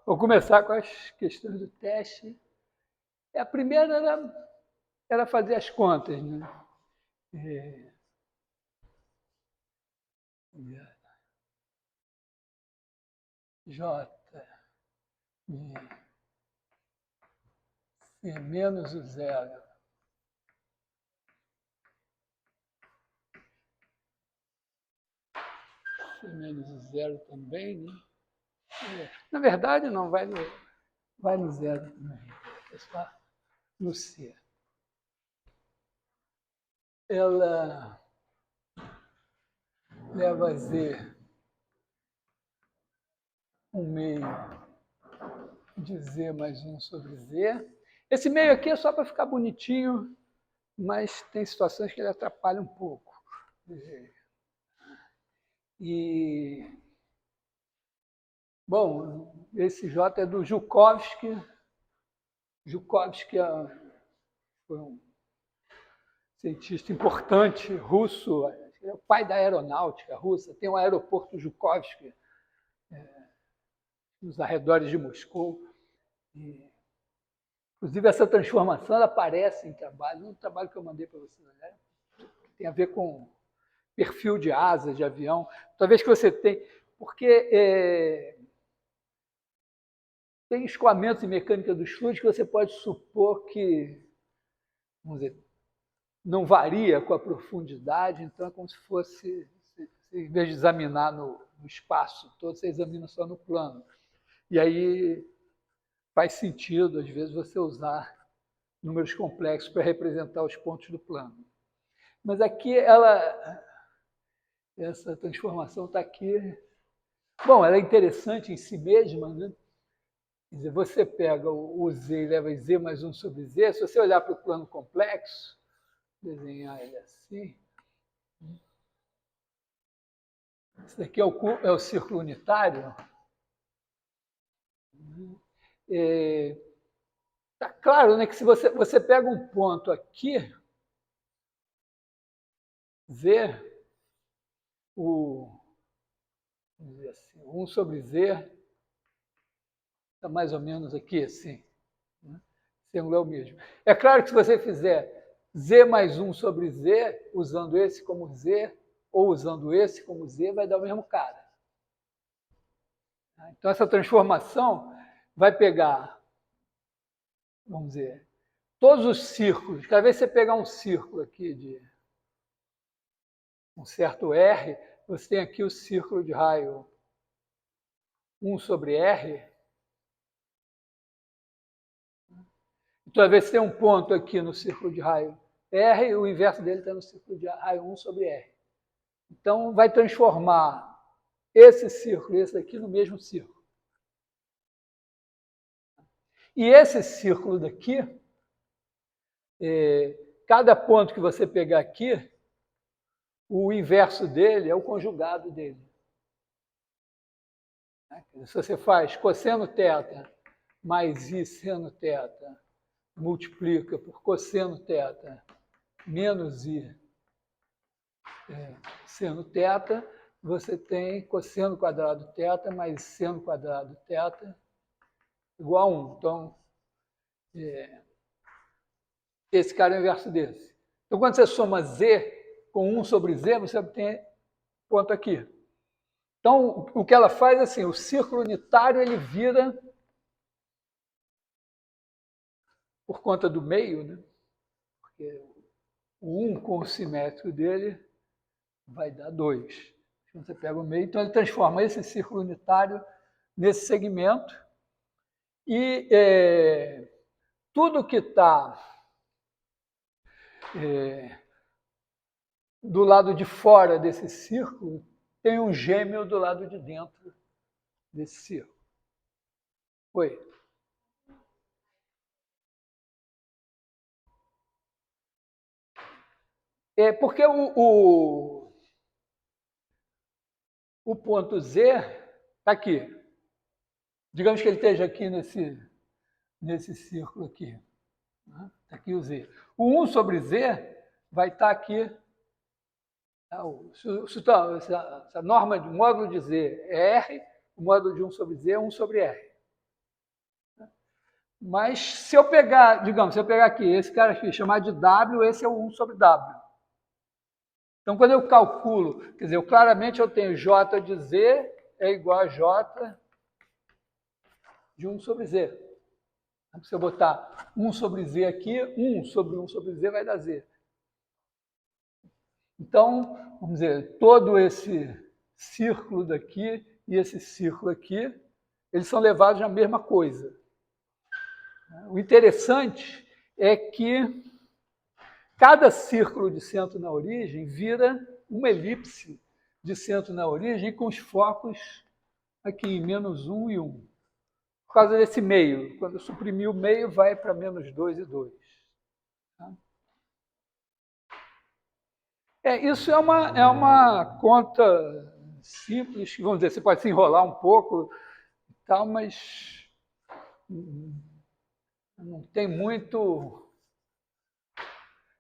vou começar com as questões do teste. A primeira era fazer as contas, né? J de C menos o zero. C menos o zero também, né? Na verdade, não, vai no zero também. É só no C. Ela leva a Z um meio de Z mais 1 sobre Z. Esse meio aqui é só para ficar bonitinho, mas tem situações que ele atrapalha um pouco. E, bom, esse J é do Zhukovsky. Zhukovsky foi um cientista importante russo, é o pai da aeronáutica russa. Tem o aeroporto Zhukovsky, nos arredores de Moscou. E, inclusive, essa transformação ela aparece em trabalho, no trabalho que eu mandei para vocês olharem, tem a ver com perfil de asa de avião. Talvez que você tem, porque tem escoamentos em mecânica dos fluidos que você pode supor que, vamos dizer, não varia com a profundidade, então é como se fosse, em vez de examinar no espaço todo, você examina só no plano. E aí faz sentido, às vezes, você usar números complexos para representar os pontos do plano. Mas aqui, essa transformação está aqui. Bom, ela é interessante em si mesma, né? Quer dizer, você pega o Z e leva Z mais 1 sobre Z. Se você olhar para o plano complexo, desenhar ele assim. Esse daqui é o círculo unitário. Está claro, né, que se você pega um ponto aqui, Z, vamos dizer assim, 1 sobre Z, está mais ou menos aqui, assim. Né? Esse ângulo é o mesmo. É claro que se você fizer Z mais 1 sobre Z, usando esse como Z, ou usando esse como Z, vai dar o mesmo cara. Então, essa transformação vai pegar, vamos dizer, todos os círculos. Cada vez que você pegar um círculo aqui de um certo R, você tem aqui o círculo de raio 1 sobre R. Toda vez que você tem um ponto aqui no círculo de raio R, o inverso dele está no círculo de raio 1 sobre R. Então, vai transformar esse círculo e esse aqui no mesmo círculo. E esse círculo daqui, cada ponto que você pegar aqui, o inverso dele é o conjugado dele. Se você faz cosseno θ mais I seno θ, multiplica por cosseno θ menos I seno θ, você tem cosseno quadrado θ mais seno quadrado θ igual a 1. Então, esse cara é o inverso desse. Então, quando você soma Z com 1 sobre Z, você obtém ponto aqui. Então, o que ela faz é assim, o círculo unitário ele vira, por conta do meio, né? Porque o 1 com o simétrico dele vai dar 2. Então, você pega o meio, então ele transforma esse círculo unitário nesse segmento e tudo que está do lado de fora desse círculo tem um gêmeo do lado de dentro desse círculo. Oi? Porque o ponto Z está aqui. Digamos que ele esteja aqui nesse círculo aqui. Está aqui o Z. O 1 sobre Z vai estar aqui. Essa norma de módulo de Z é R, o módulo de 1 sobre Z é 1 sobre R. Mas se eu pegar, digamos, se eu pegar aqui, esse cara aqui, chamar de W, esse é o 1 sobre W. Então, quando eu calculo, quer dizer, claramente eu tenho J de Z é igual a J de 1 sobre Z. Se eu botar 1 sobre Z aqui, 1 sobre Z vai dar Z. Então, vamos dizer, todo esse círculo daqui e esse círculo aqui, eles são levados na mesma coisa. O interessante é que cada círculo de centro na origem vira uma elipse de centro na origem com os focos aqui em -1 e 1. Por causa desse meio. Quando eu suprimir o meio, vai para -2 e 2. Isso é uma conta simples, vamos dizer, você pode se enrolar um pouco e tal, mas não tem muito.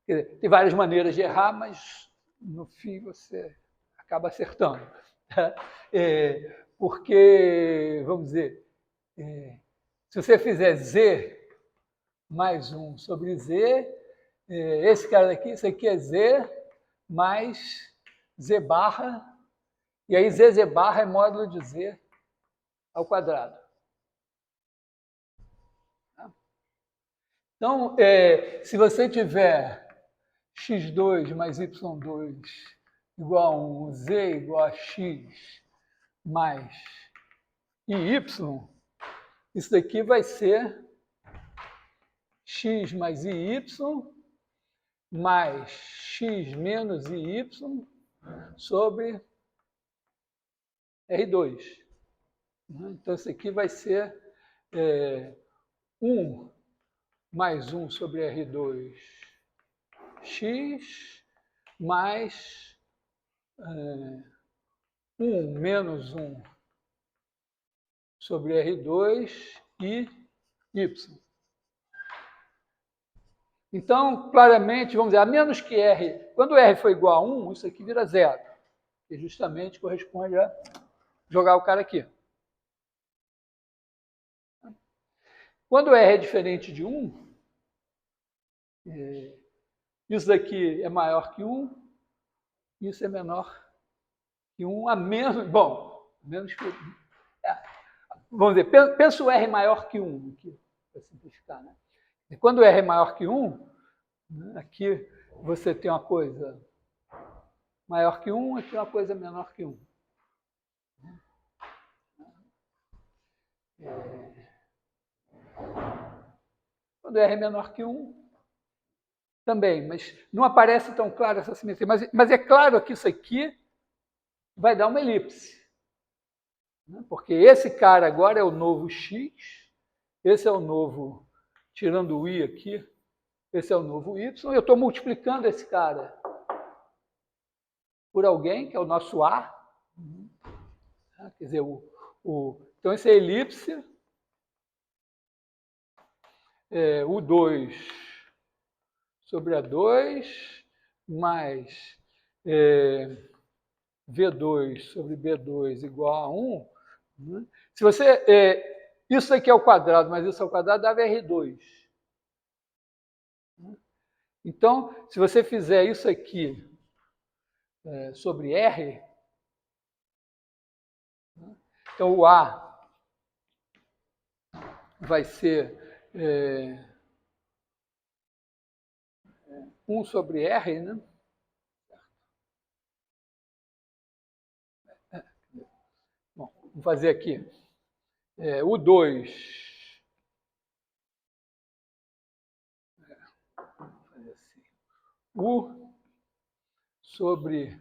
Quer dizer, tem várias maneiras de errar, mas no fim você acaba acertando. Porque, vamos dizer, se você fizer Z mais 1 sobre Z, esse cara daqui, isso aqui é Z mais Z barra, e aí Z barra é módulo de Z ao quadrado. Então, se você tiver x2 mais y2 igual a 1, z igual a x mais iy, isso daqui vai ser x mais iy mais x menos iy sobre R2. Então, isso aqui vai ser 1 mais 1 sobre R2 x mais 1 menos 1 sobre R2 e y. Então, claramente, vamos dizer, a menos que R, quando R for igual a 1, isso aqui vira 0, que justamente corresponde a jogar o cara aqui. Quando R é diferente de 1, isso daqui é maior que 1, isso é menor que 1, a menos, bom, menos que... vamos dizer, pensa o R maior que 1, aqui, para simplificar, né? E quando R é maior que 1, aqui você tem uma coisa maior que 1, aqui uma coisa menor que 1. Quando R é menor que 1, também, mas não aparece tão claro essa simetria. Mas é claro que isso aqui vai dar uma elipse. Porque esse cara agora é o novo x, esse é o novo, tirando o i aqui, esse é o novo y, eu estou multiplicando esse cara por alguém, que é o nosso a. Quer dizer, então essa é a elipse, o 2 sobre A2, mais V2 sobre B2 igual a 1. Né? Se você, isso aqui é o quadrado, mas isso ao quadrado dá R2. Então, se você fizer isso aqui sobre R, então o A vai ser 1 sobre R, né? Bom, vamos fazer aqui. O 2. Vamos fazer assim. U sobre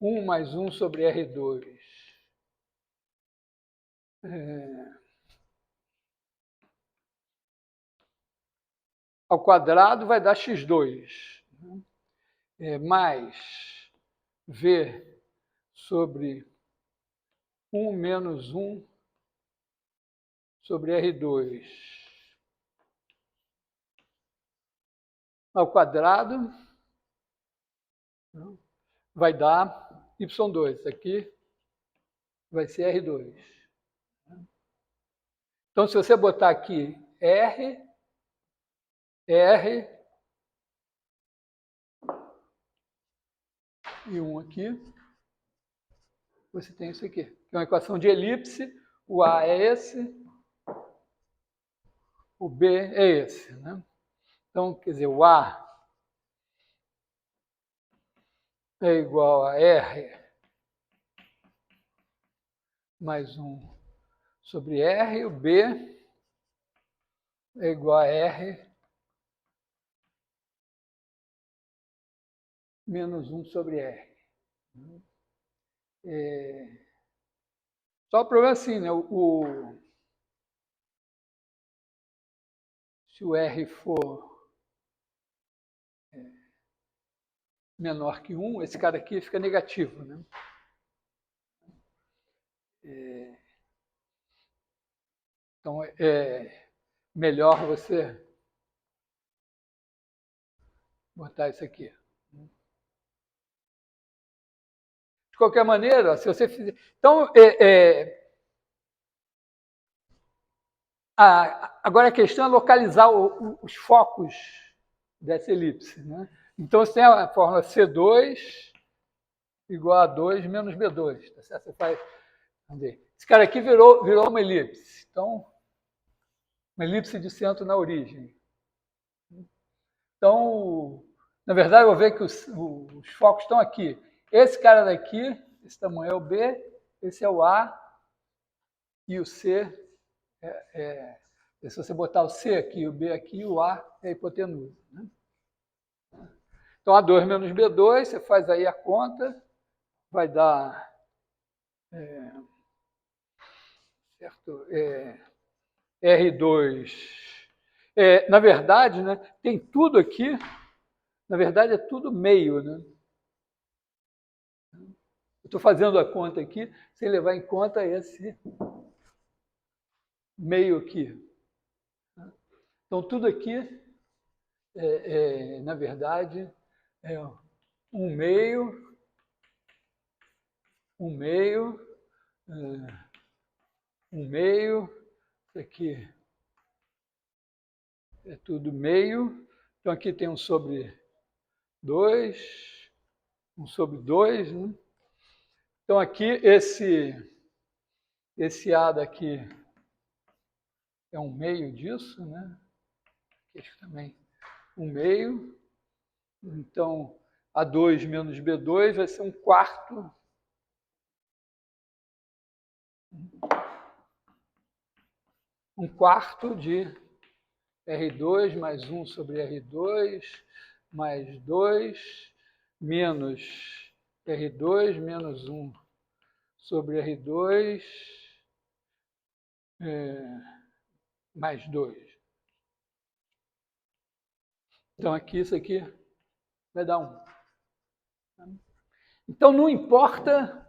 1 mais 1 sobre R2. Ao quadrado vai dar x2. Mais V sobre 1 menos 1 sobre R2 ao quadrado vai dar y2. Aqui vai ser R2. Então, se você botar aqui R, R e 1 aqui, você tem isso aqui, que é uma equação de elipse, o A é esse, o B é esse, né? Então, quer dizer, o A é igual a R mais 1 sobre R, o B é igual a R menos 1 sobre R. Só o problema é assim, né? Se o R for menor que 1, esse cara aqui fica negativo, né? Então, é melhor você botar isso aqui. De qualquer maneira, se você fizer... Então, agora a questão é localizar os focos dessa elipse, né? Então, você tem a fórmula C2 igual a 2 menos B2, tá certo? Você faz... Vamos ver. Esse cara aqui virou uma elipse. Então, uma elipse de centro na origem. Então, na verdade, eu vou ver que os focos estão aqui. Esse cara daqui, esse tamanho é o B, esse é o A, e o C se você botar o C aqui, o B aqui, o A é a hipotenusa, né? Então, A2 menos B2, você faz aí a conta, vai dar... certo? R2... na verdade, né, tem tudo aqui, na verdade é tudo meio, né? Eu estou fazendo a conta aqui sem levar em conta esse meio aqui. Então, tudo aqui, na verdade, é um meio, isso aqui é tudo meio. Então, aqui tem um sobre 2, um sobre 2, né? Então, aqui, esse A daqui é um meio disso, né? Aqui também um meio. Então, A2 menos B2 vai ser um quarto. Um quarto de R2 mais 1 sobre R2 mais 2 menos R2 menos 1 sobre R2 mais 2. Então, aqui, isso aqui vai dar 1. Então, não importa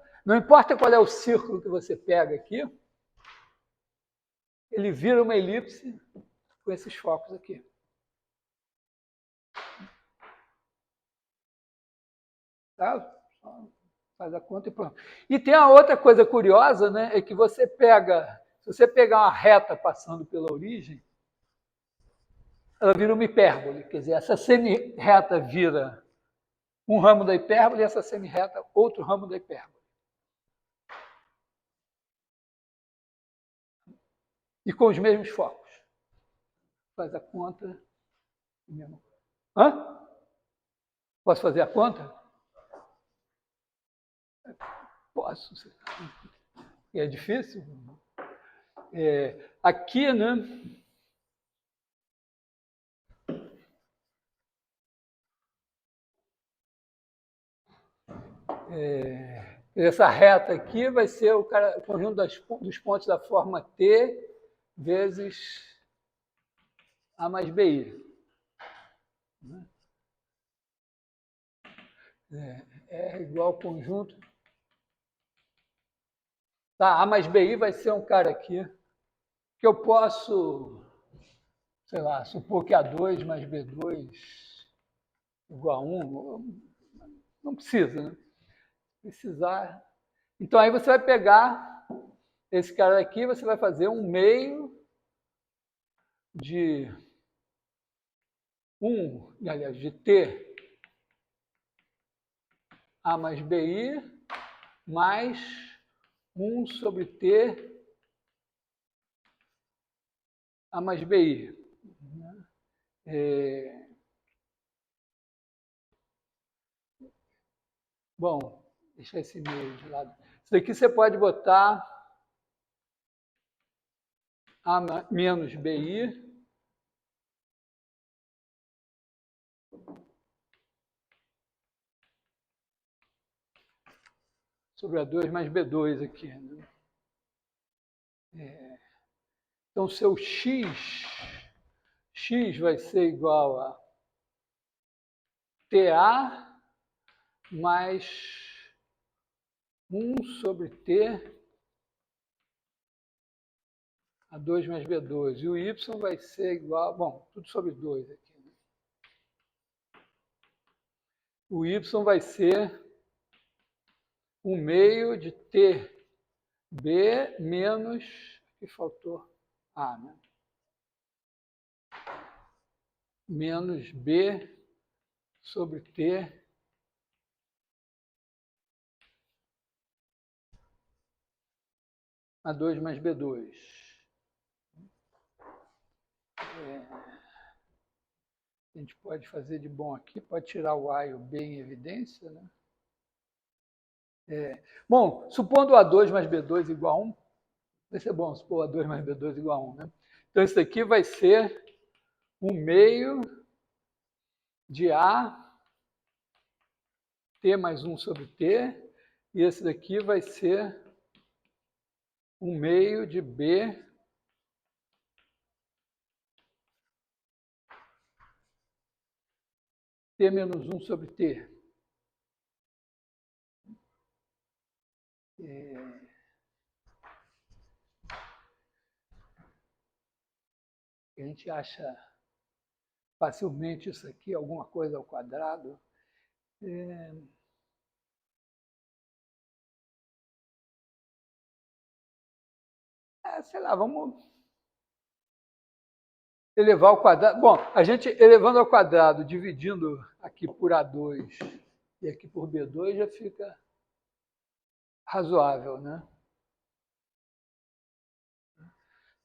qual é o círculo que você pega aqui, ele vira uma elipse com esses focos aqui. Tá? Faz a conta e pronto. E tem a outra coisa curiosa, né? É que se você pegar uma reta passando pela origem, ela vira uma hipérbole. Quer dizer, essa semi-reta vira um ramo da hipérbole e essa semi-reta outro ramo da hipérbole. E com os mesmos focos. Faz a conta. Hã? Posso fazer a conta? Posso. É difícil? Aqui, né? Essa reta aqui vai ser o conjunto dos pontos da forma T vezes A mais BI. É igual ao conjunto. Tá, A mais BI vai ser um cara aqui que eu posso, sei lá, supor que A2 mais B2 igual a 1. Não precisa, né? Precisar. Então, aí você vai pegar esse cara aqui, você vai fazer um meio de 1, aliás, de T A mais BI mais 1 sobre T A mais BI. Bom, deixa esse meio de lado. Isso daqui você pode botar A menos BI sobre A2 mais B2 aqui. Né? Então, seu x vai ser igual a TA mais 1 sobre T A2 mais B2. E o y vai ser igual... Bom, tudo sobre 2 aqui. Né? O y vai ser 1 meio de TB menos... Aqui faltou A, né? Menos B sobre T A2 mais B2. A gente pode fazer de bom aqui, pode tirar o A e o B em evidência, né? Bom, supondo A2 mais B2 igual a 1, vai ser bom supor A2 mais B2 igual a 1, né? Então, isso aqui vai ser 1 meio de A T mais 1 sobre T, e esse daqui vai ser 1 meio de B T menos 1 sobre T. A gente acha facilmente isso aqui, alguma coisa ao quadrado. Sei lá, vamos elevar ao quadrado. Bom, a gente elevando ao quadrado, dividindo aqui por A2 e aqui por B2, já fica razoável, né?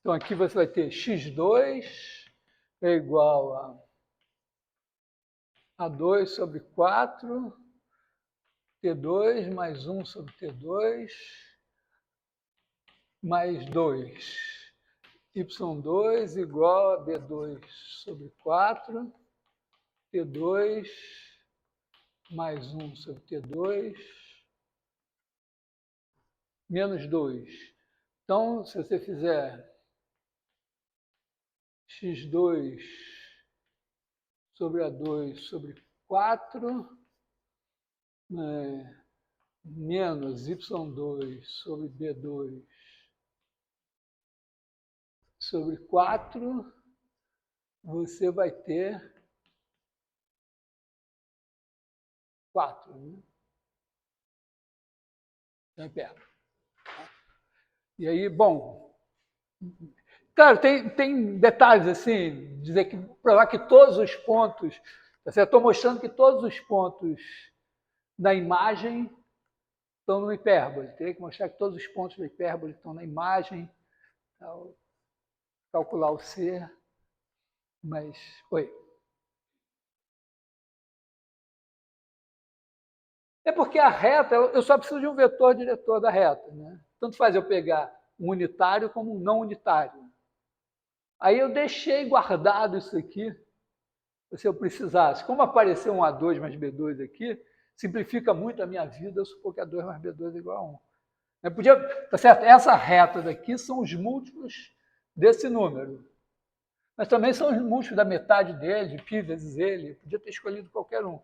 Então, aqui você vai ter x2 é igual a 2 sobre 4, T2 mais 1 sobre T2, mais 2. Y2 igual a B2 sobre 4, T2 mais 1 sobre T2, menos 2. Então, se você fizer x2 sobre A2 sobre 4, menos y2 sobre B2 sobre 4, você vai ter 4, né? Então, perto. E aí, bom, claro, tem detalhes assim, dizer que provar que todos os pontos, estou mostrando que todos os pontos da imagem estão no hipérbole. Teria que mostrar que todos os pontos da hipérbole estão na imagem, calcular o C, mas... Oi. É porque a reta, eu só preciso de um vetor diretor da reta, né? Tanto faz eu pegar um unitário como um não unitário. Aí eu deixei guardado isso aqui, se eu precisasse. Como apareceu um A2 mais B2 aqui, simplifica muito a minha vida, eu supor que A2 mais B2 é igual a 1. Eu podia, tá certo? Essa reta daqui são os múltiplos desse número. Mas também são os múltiplos da metade dele, de π vezes ele. Eu podia ter escolhido qualquer um.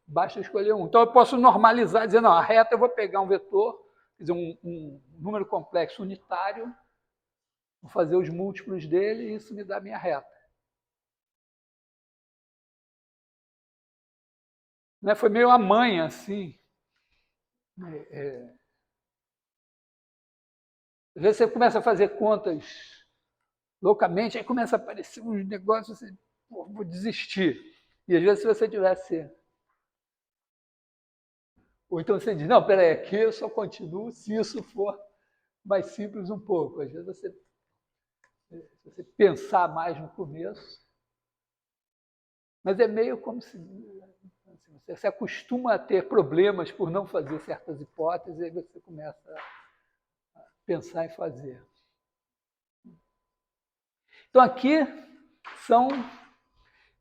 Basta escolher um. Então, eu posso normalizar, dizer, não, a reta eu vou pegar um vetor, quer dizer, um número complexo unitário, vou fazer os múltiplos dele e isso me dá a minha reta. Né? Foi meio a mãe, assim. Às vezes você começa a fazer contas loucamente, aí começa a aparecer uns negócios assim, pô, vou desistir. E às vezes se você tivesse... Ou então você diz, não, peraí, aqui eu só continuo se isso for mais simples um pouco. Às vezes se você pensar mais no começo, mas é meio como se assim, você se acostuma a ter problemas por não fazer certas hipóteses, e aí você começa a pensar em fazer. Então aqui são...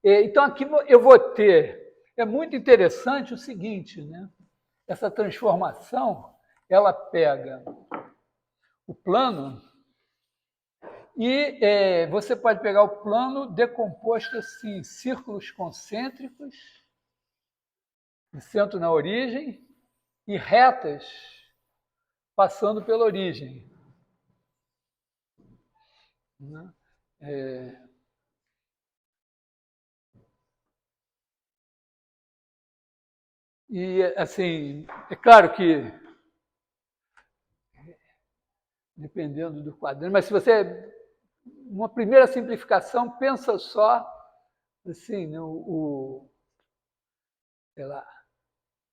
Então aqui eu vou ter... É muito interessante o seguinte, né? Essa transformação, ela pega o plano e você pode pegar o plano decomposto assim, em círculos concêntricos, de centro na origem, e retas passando pela origem. Né? E, assim, é claro que, dependendo do quadrante, mas se você... Uma primeira simplificação, pensa só, assim, sei lá,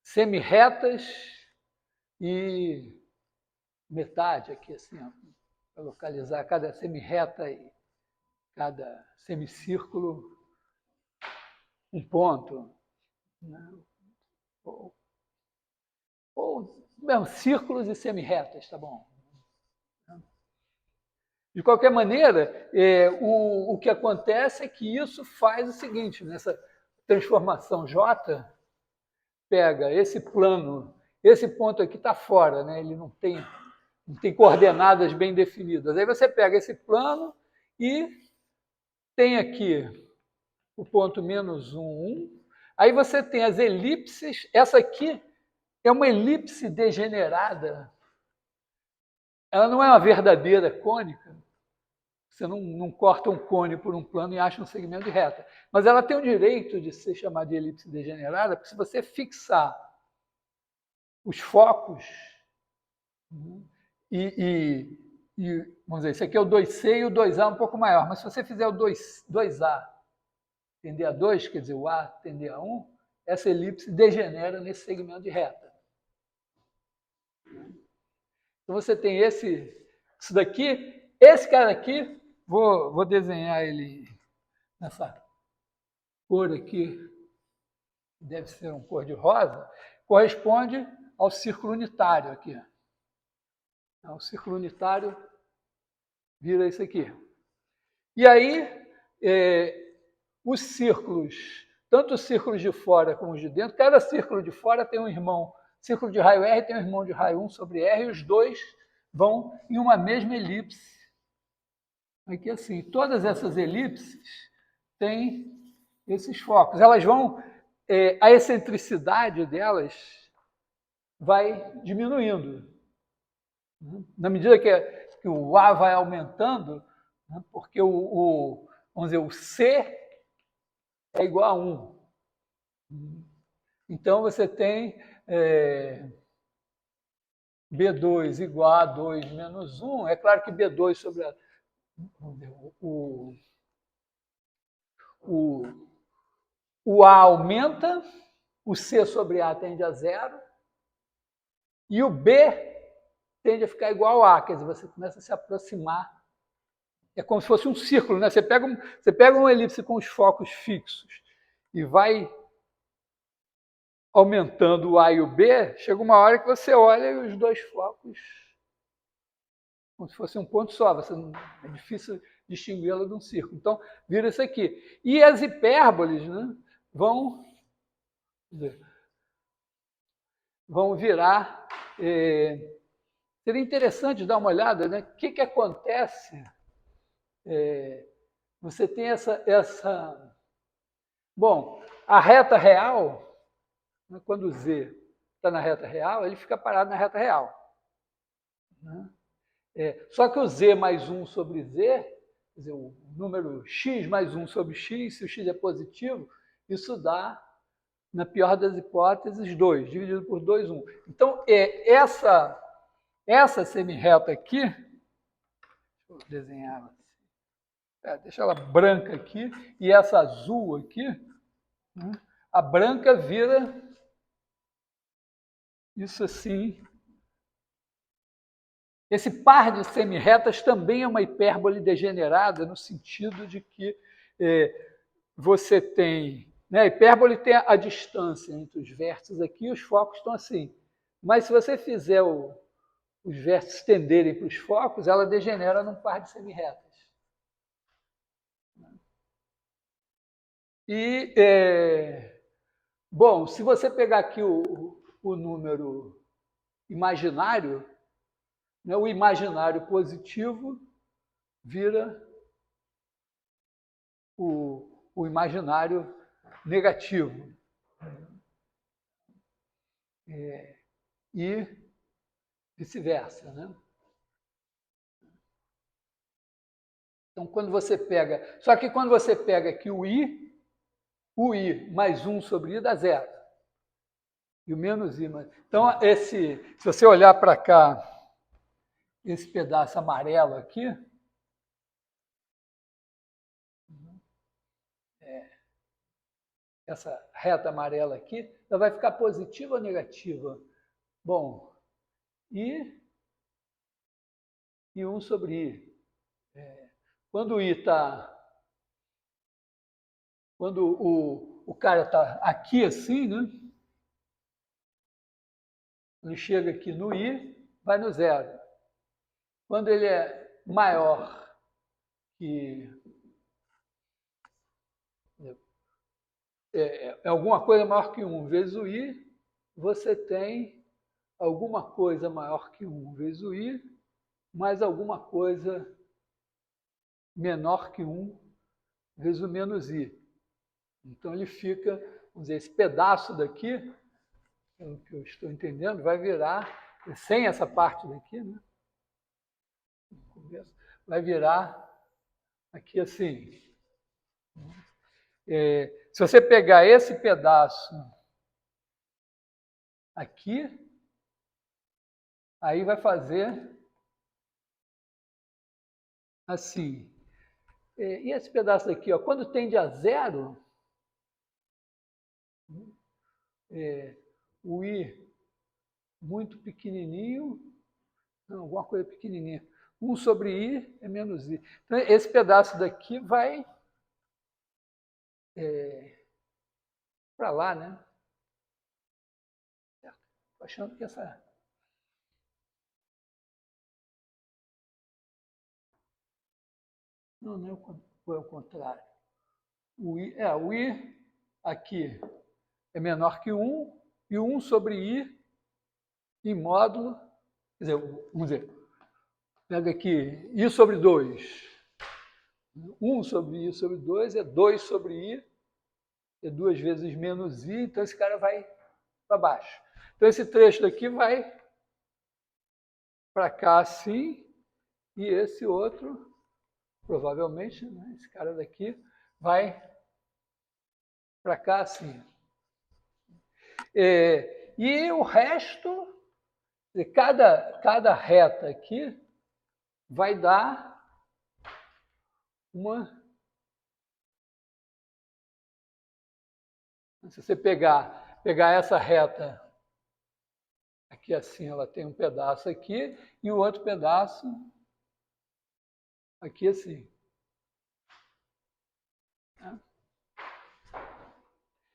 semi-retas e metade aqui, assim, para localizar cada semi-reta e cada semicírculo, um ponto. Né? Ou mesmo, círculos e semi-retas, tá bom? De qualquer maneira, o que acontece é que isso faz o seguinte, nessa transformação J, pega esse plano, esse ponto aqui está fora, né? Ele não tem coordenadas bem definidas. Aí você pega esse plano e tem aqui o ponto menos 1, 1. Aí você tem as elipses. Essa aqui é uma elipse degenerada. Ela não é uma verdadeira cônica. Você não corta um cone por um plano e acha um segmento de reta. Mas ela tem o direito de ser chamada de elipse degenerada, porque se você fixar os focos, vamos dizer, esse aqui é o 2C e o 2A um pouco maior, mas se você fizer o 2A tender a 2, quer dizer, o A tender a 1, essa elipse degenera nesse segmento de reta. Então você tem isso daqui, esse cara aqui, vou desenhar ele nessa cor aqui, deve ser uma cor de rosa, corresponde ao círculo unitário aqui. O círculo unitário vira isso aqui. E aí, os círculos, tanto os círculos de fora como os de dentro, cada círculo de fora tem um irmão, círculo de raio R tem um irmão de raio 1 sobre R, e os dois vão em uma mesma elipse. Aqui assim, todas essas elipses têm esses focos. Elas vão, a excentricidade delas vai diminuindo. Na medida que o A vai aumentando, né, porque vamos dizer, o C é igual a 1. Então você tem B2 igual a 2 menos 1. É claro que B2 sobre o A aumenta, o C sobre A tende a 0, e o B tende a ficar igual ao A, quer dizer, você começa a se aproximar. É como se fosse um círculo, né? Você pega uma elipse com os focos fixos e vai aumentando o A e o B, chega uma hora que você olha e os dois focos como se fosse um ponto só, é difícil distingui-la de um círculo. Então, vira isso aqui. E as hipérboles, né, vão virar... seria interessante dar uma olhada, né? O que acontece? Você tem essa... Bom, a reta real, né, quando o Z está na reta real, ele fica parado na reta real. Né? Só que o Z mais 1 sobre Z, quer dizer, o número x mais 1 sobre x, se o x é positivo, isso dá, na pior das hipóteses, 2, dividido por 2, 1. Então, essa semi-reta aqui, deixa eu desenhar assim. Deixa ela branca aqui, e essa azul aqui, né? A branca vira isso assim. Esse par de semirretas também é uma hipérbole degenerada, no sentido de que você tem... Né, a hipérbole tem a distância entre os vértices aqui e os focos estão assim. Mas se você fizer os vértices tenderem para os focos, ela degenera num par de semirretas. E, bom, se você pegar aqui o número imaginário, né, o imaginário positivo vira o imaginário negativo. E vice-versa, né? Então, quando você pega... Só que quando você pega aqui o I mais 1 sobre I dá zero. E o menos I mais... Então, se você olhar para cá, esse pedaço amarelo aqui, essa reta amarela aqui, ela vai ficar positiva ou negativa? Bom, I e 1 sobre I. Quando o I está... Quando o cara está aqui assim, né? Ele chega aqui no I, vai no zero. Quando ele é maior que... É alguma coisa maior que 1 vezes o I, você tem alguma coisa maior que 1 vezes o I, mais alguma coisa menor que 1 vezes o menos I. Então ele fica, vamos dizer, esse pedaço daqui, pelo que eu estou entendendo, vai virar, sem essa parte daqui, né? Vai virar aqui assim. Se você pegar esse pedaço aqui, aí vai fazer assim. E esse pedaço daqui, ó, quando tende a zero, o I muito pequenininho, não, alguma coisa pequenininha, 1 sobre I é menos I. Então, esse pedaço daqui vai para lá, né? Estou achando que essa... Não, não é o contrário. O I aqui é menor que 1, e 1 sobre I em módulo, quer dizer, vamos dizer, pega aqui I sobre 2. 1 sobre I sobre 2 é 2 sobre I, é 2 vezes menos I, então esse cara vai para baixo. Então esse trecho daqui vai para cá assim, e esse outro, provavelmente, né, esse cara daqui, vai para cá assim. E o resto, cada reta aqui vai dar uma... Se você pegar essa reta aqui assim, ela tem um pedaço aqui e o outro pedaço aqui assim.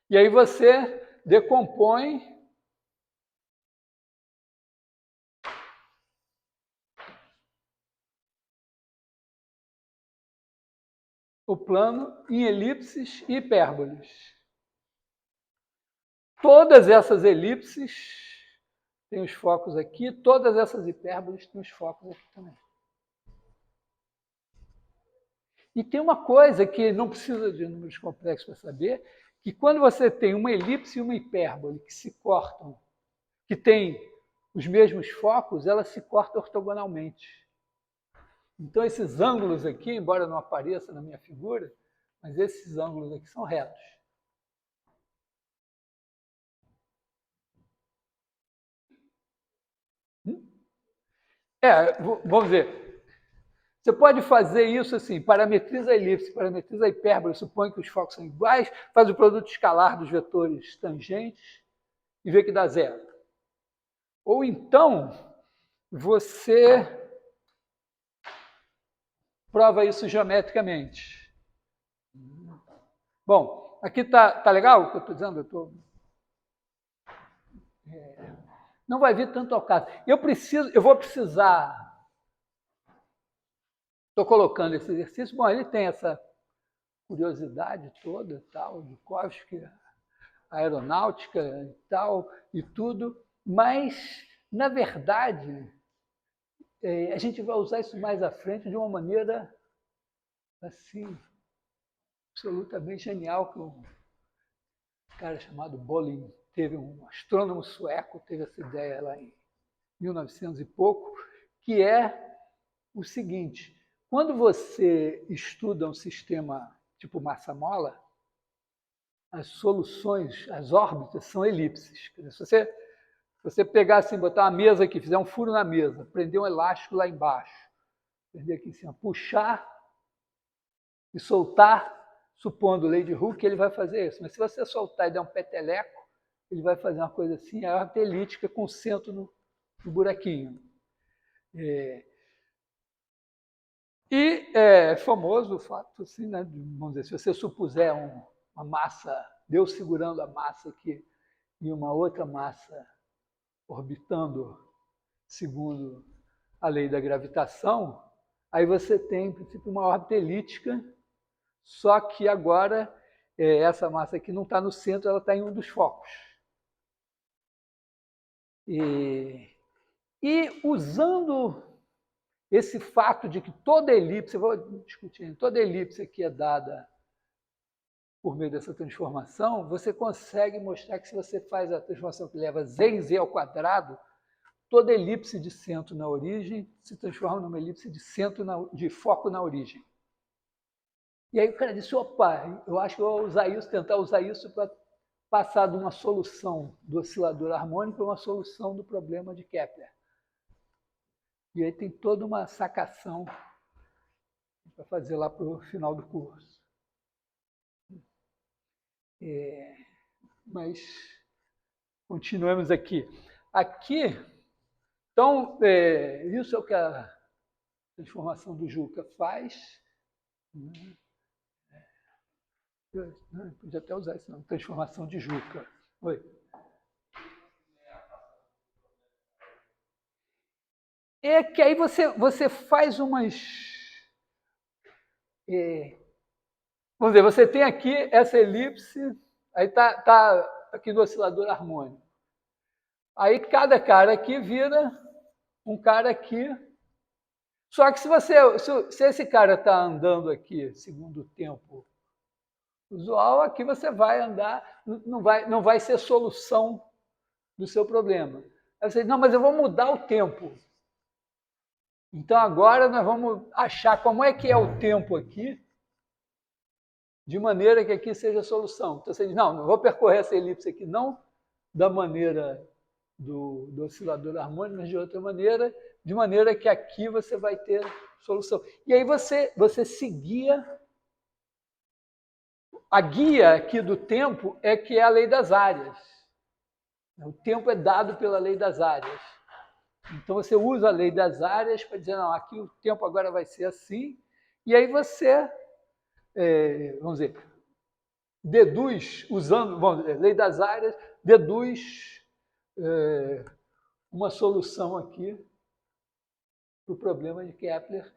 E aí você decompõe o plano em elipses e hipérboles. Todas essas elipses têm os focos aqui, todas essas hipérboles têm os focos aqui também. E tem uma coisa que não precisa de números complexos para saber, que quando você tem uma elipse e uma hipérbole que se cortam, que têm os mesmos focos, elas se cortam ortogonalmente. Então, esses ângulos aqui, embora não apareça na minha figura, mas esses ângulos aqui são retos. Vamos dizer, Você pode fazer isso assim, parametriza a elipse, parametriza a hipérbole, supõe que os focos são iguais, faz o produto escalar dos vetores tangentes e vê que dá zero. Ou então, você prova isso geometricamente. Bom, aqui tá legal o que eu estou dizendo? Não vai vir tanto ao caso. Eu vou precisar... Estou colocando esse exercício. Bom, ele tem essa curiosidade toda, tal, de Kovsky, aeronáutica e tal, e tudo, mas, na verdade, a gente vai usar isso mais à frente de uma maneira, assim, absolutamente genial, que um cara chamado Bolin teve, um astrônomo sueco, teve essa ideia lá em 1900 e pouco, que é o seguinte: quando você estuda um sistema tipo massa-mola, as soluções, as órbitas são elipses. Quer dizer, se você pegar assim, botar uma mesa aqui, fizer um furo na mesa, prender um elástico lá embaixo, prender aqui em cima, puxar e soltar, supondo lei de Hooke, ele vai fazer isso. Mas se você soltar e der um peteleco, ele vai fazer uma coisa assim, a órbita elíptica com o centro no buraquinho. E é famoso o fato, assim, né, vamos dizer, se você supuser uma massa, Deus segurando a massa aqui e uma outra massa orbitando segundo a lei da gravitação, aí você tem, em princípio, uma órbita elíptica, só que agora essa massa aqui não está no centro, ela está em um dos focos. E usando esse fato de que toda elipse, eu vou discutir, toda elipse aqui é dada por meio dessa transformação, você consegue mostrar que se você faz a transformação que leva z em z ao quadrado, toda elipse de centro na origem se transforma numa elipse de foco na origem. E aí o cara disse, opa, eu acho que eu vou usar isso, tentar usar isso para passar de uma solução do oscilador harmônico para uma solução do problema de Kepler. E aí tem toda uma sacação para fazer lá para o final do curso. Mas continuamos aqui. Aqui, então, isso é o que a transformação do Juca faz. Eu podia até usar esse nome, transformação de Juca. Oi. É que aí você faz umas... vamos dizer, você tem aqui essa elipse, aí está aqui no oscilador harmônico. Aí cada cara aqui vira um cara aqui. Só que se esse cara está andando aqui segundo o tempo usual, aqui você vai andar, não vai ser solução do seu problema. Aí você diz, não, mas eu vou mudar o tempo. Então agora nós vamos achar como é que é o tempo aqui, de maneira que aqui seja a solução. Então você diz, não vou percorrer essa elipse aqui não da maneira do oscilador harmônico, mas de outra maneira, de maneira que aqui você vai ter solução. E aí você se guia. A guia aqui do tempo é que é a lei das áreas. O tempo é dado pela lei das áreas. Então você usa a lei das áreas para dizer, não, aqui o tempo agora vai ser assim, e aí você, vamos dizer, deduz, usando, vamos dizer, lei das áreas, deduz uma solução aqui para o problema de Kepler.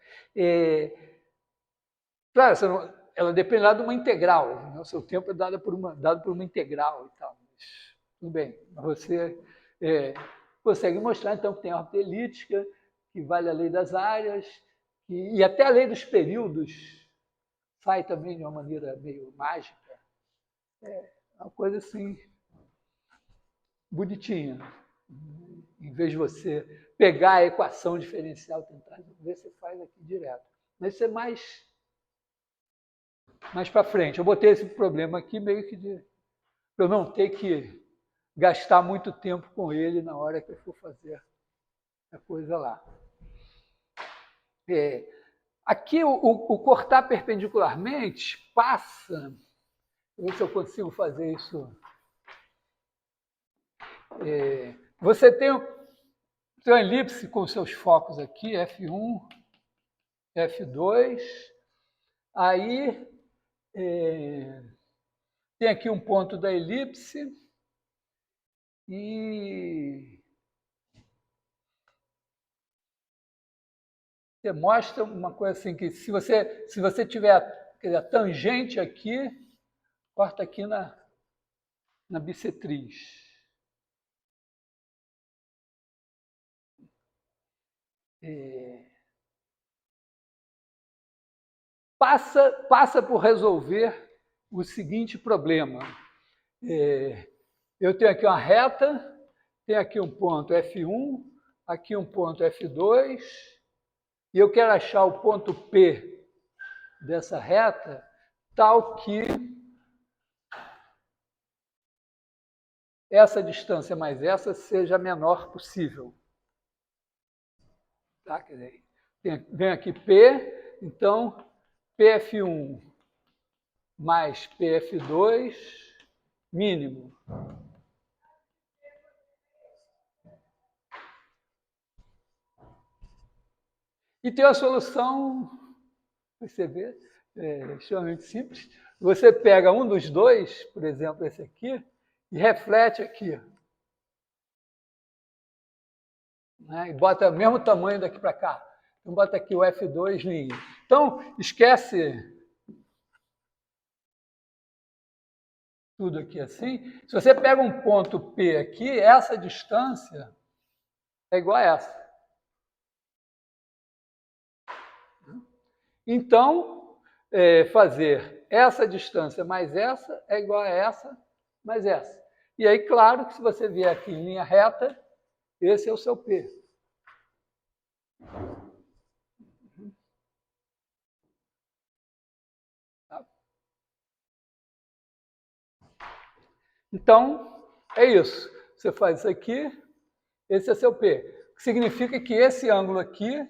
Claro, ela depende lá de uma integral, né? O seu tempo é dado por uma integral e tal. Mas, tudo bem, você consegue mostrar, então, que tem a órbita elíptica, que vale a lei das áreas, e até a lei dos períodos sai também de uma maneira meio mágica. É uma coisa assim, bonitinha. Em vez de você pegar a equação diferencial e tentar resolver, você faz aqui direto. Mas isso é mais para frente. Eu botei esse problema aqui meio que para eu não ter que gastar muito tempo com ele na hora que eu for fazer a coisa lá. Aqui, o cortar perpendicularmente passa... Vou ver se eu consigo fazer isso. Você tem uma elipse com seus focos aqui, F1, F2. Aí, tem aqui um ponto da elipse e você mostra uma coisa assim, que se você tiver a tangente aqui, corta aqui na bissetriz. Passa por resolver o seguinte problema. Eu tenho aqui uma reta, tenho aqui um ponto F1, aqui um ponto F2, e eu quero achar o ponto P dessa reta tal que essa distância mais essa seja a menor possível. Tá? Quer dizer, vem aqui P, então PF1 mais PF2 mínimo. E tem a solução, você vê, extremamente simples. Você pega um dos dois, por exemplo, esse aqui, e reflete aqui. Né? E bota o mesmo tamanho daqui para cá. Então, bota aqui o F2 linha. Então, esquece tudo aqui assim. Se você pega um ponto P aqui, essa distância é igual a essa. Então, fazer essa distância mais essa é igual a essa mais essa. E aí, claro que se você vier aqui em linha reta, esse é o seu P. Então, é isso. Você faz isso aqui, esse é seu P. O que significa que esse ângulo aqui,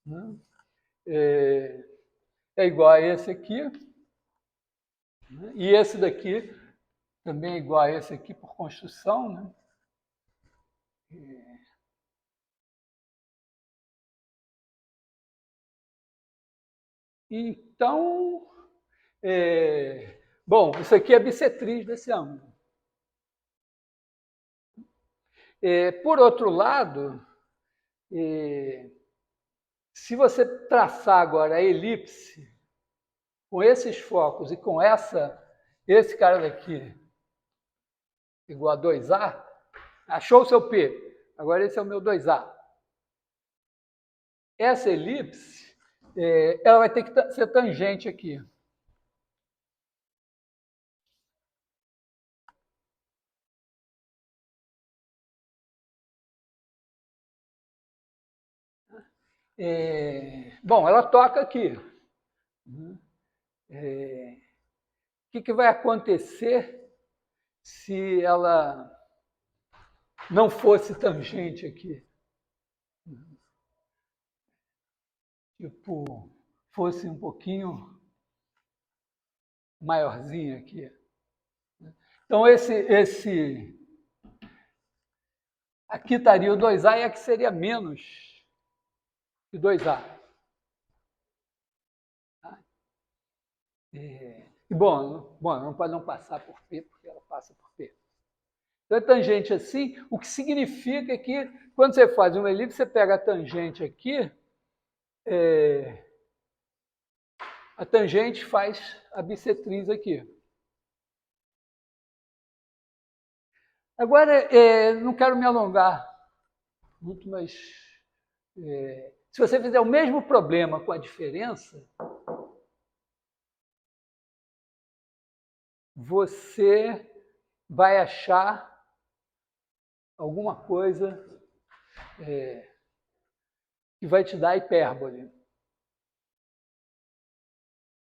né, é igual a esse aqui, né, e esse daqui também é igual a esse aqui por construção, né? Então, bom, isso aqui é a bissetriz desse ângulo. Por outro lado, se você traçar agora a elipse com esses focos e com esse cara daqui igual a 2A, achou o seu P. Agora esse é o meu 2A. Essa elipse, ela vai ter que ser tangente aqui. Bom, ela toca aqui. O que vai acontecer se ela não fosse tangente aqui? Tipo, fosse um pouquinho maiorzinho aqui. Então, aqui estaria o 2A e aqui seria menos que 2A. Bom, não pode não passar por P, porque ela passa por P. Então, é tangente assim, o que significa que, quando você faz uma elipse, você pega a tangente aqui, a tangente faz a bissetriz aqui. Agora, não quero me alongar muito, mas se você fizer o mesmo problema com a diferença, você vai achar alguma coisa que vai te dar hipérbole.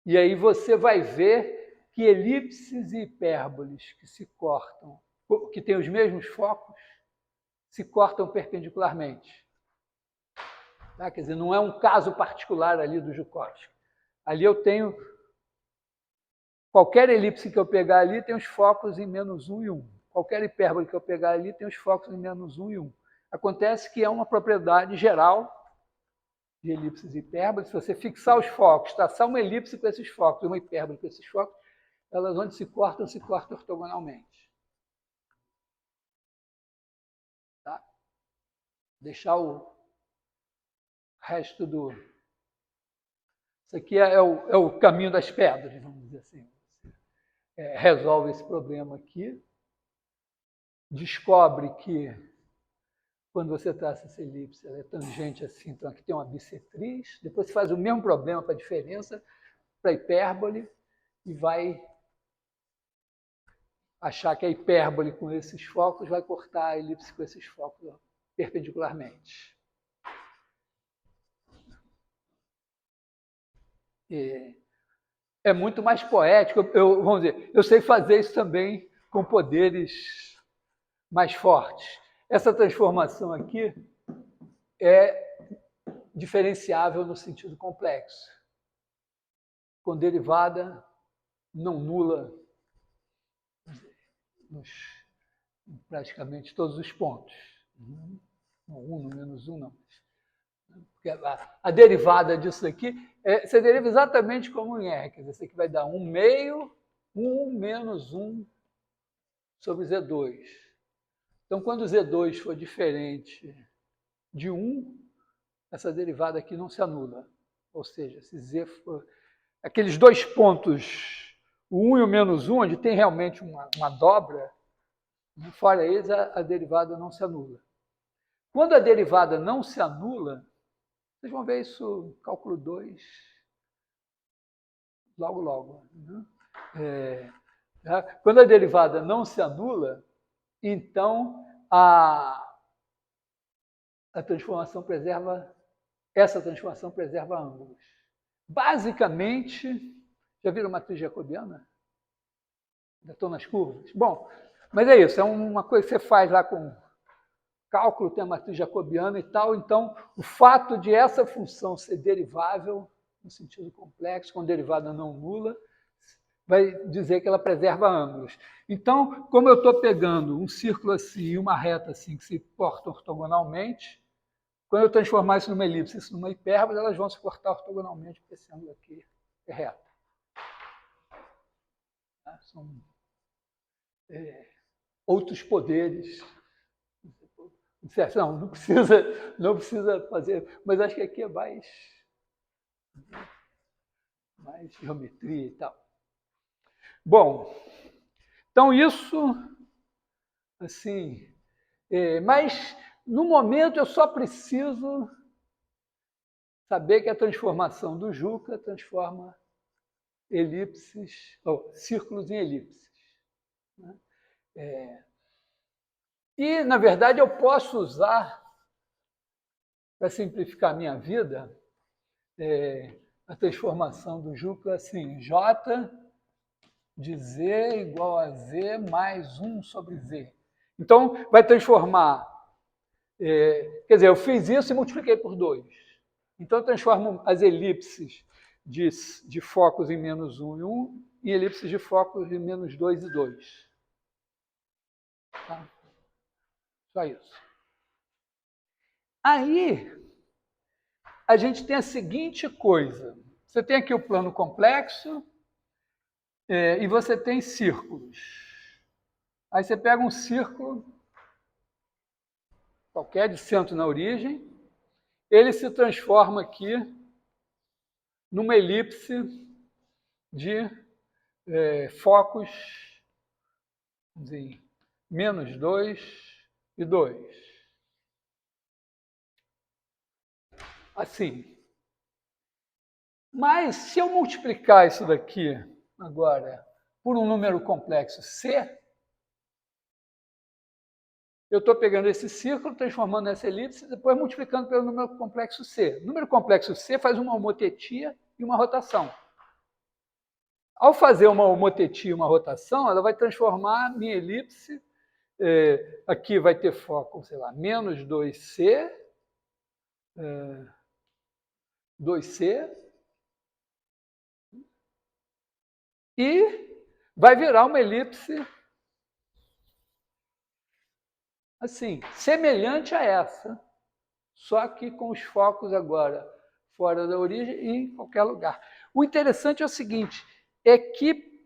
E aí você vai ver que elipses e hipérboles que se cortam, que têm os mesmos focos, se cortam perpendicularmente. Tá? Quer dizer, não é um caso particular ali do Joukowski. Ali eu tenho... Qualquer elipse que eu pegar ali tem os focos em -1 e 1. Qualquer hipérbole que eu pegar ali tem os focos em -1 e 1. Acontece que é uma propriedade geral de elipses e hipérboles. Se você fixar os focos, traçar uma elipse com esses focos e uma hipérbole com esses focos, elas onde se cortam ortogonalmente. Tá? Deixar o resto do... Isso aqui é o caminho das pedras, vamos dizer assim. Resolve esse problema aqui, descobre que quando você traça essa elipse, ela é tangente assim, então aqui tem uma bissetriz, depois você faz o mesmo problema para a diferença, para a hipérbole, e vai achar que a hipérbole com esses focos vai cortar a elipse com esses focos perpendicularmente. É muito mais poético. Vamos dizer, eu sei fazer isso também com poderes mais fortes. Essa transformação aqui é diferenciável no sentido complexo, com derivada não nula em praticamente todos os pontos. No 1, no -1, não. Porque a derivada disso aqui, você deriva exatamente como em R. Quer dizer, isso aqui vai dar 1 meio, 1 menos 1 sobre Z2. Então, quando Z2 for diferente de 1, essa derivada aqui não se anula. Ou seja, se Z for... Aqueles dois pontos, o 1 e o -1, onde tem realmente uma dobra, fora eles, a derivada não se anula. Quando a derivada não se anula, vocês vão ver isso no cálculo 2, logo. Né? Quando a derivada não se anula, então essa transformação preserva ângulos. Basicamente, já viram matriz jacobiana? Já estão nas curvas? Bom, mas é isso, é uma coisa que você faz lá com cálculo, tem a matriz jacobiana e tal. Então, o fato de essa função ser derivável, no sentido complexo, com derivada não nula, vai dizer que ela preserva ângulos. Então, como eu estou pegando um círculo assim e uma reta assim, que se cortam ortogonalmente, quando eu transformar isso numa elipse, isso numa hipérbole, elas vão se cortar ortogonalmente, porque esse ângulo aqui é reto. São outros poderes. Não precisa fazer, mas acho que aqui é mais geometria e tal. Bom, então isso, assim, mas no momento eu só preciso saber que a transformação do Juca transforma círculos em elipses. Né? E, na verdade, eu posso usar, para simplificar a minha vida, a transformação do Juca assim, J de Z igual a Z mais 1 sobre Z. Então, vai transformar... quer dizer, eu fiz isso e multipliquei por 2. Então, eu transformo as elipses de focos em -1 e 1 em elipses de focos em -2 e 2. Tá? Só isso. Aí, a gente tem a seguinte coisa. Você tem aqui o plano complexo e você tem círculos. Aí você pega um círculo, qualquer de centro na origem, ele se transforma aqui numa elipse de focos, vamos dizer, -2 e 2. Assim. Mas se eu multiplicar isso daqui agora por um número complexo C, eu estou pegando esse círculo, transformando nessa elipse, e depois multiplicando pelo número complexo C. O número complexo C faz uma homotetia e uma rotação. Ao fazer uma homotetia e uma rotação, ela vai transformar a minha elipse, aqui vai ter foco, sei lá, -2C, 2C, e vai virar uma elipse assim, semelhante a essa, só que com os focos agora fora da origem e em qualquer lugar. O interessante é o seguinte, é que,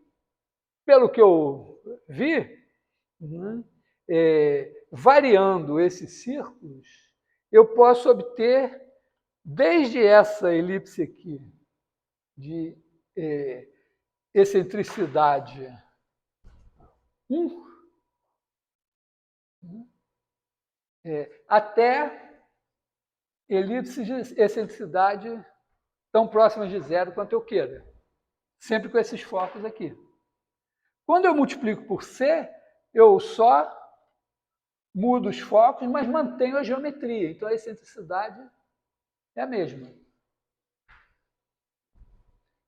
pelo que eu vi, né, variando esses círculos, eu posso obter, desde essa elipse aqui, de excentricidade 1, até elipses de excentricidade tão próximas de zero quanto eu queira, sempre com esses focos aqui. Quando eu multiplico por C, eu só mudo os focos, mas mantenho a geometria. Então, a excentricidade é a mesma.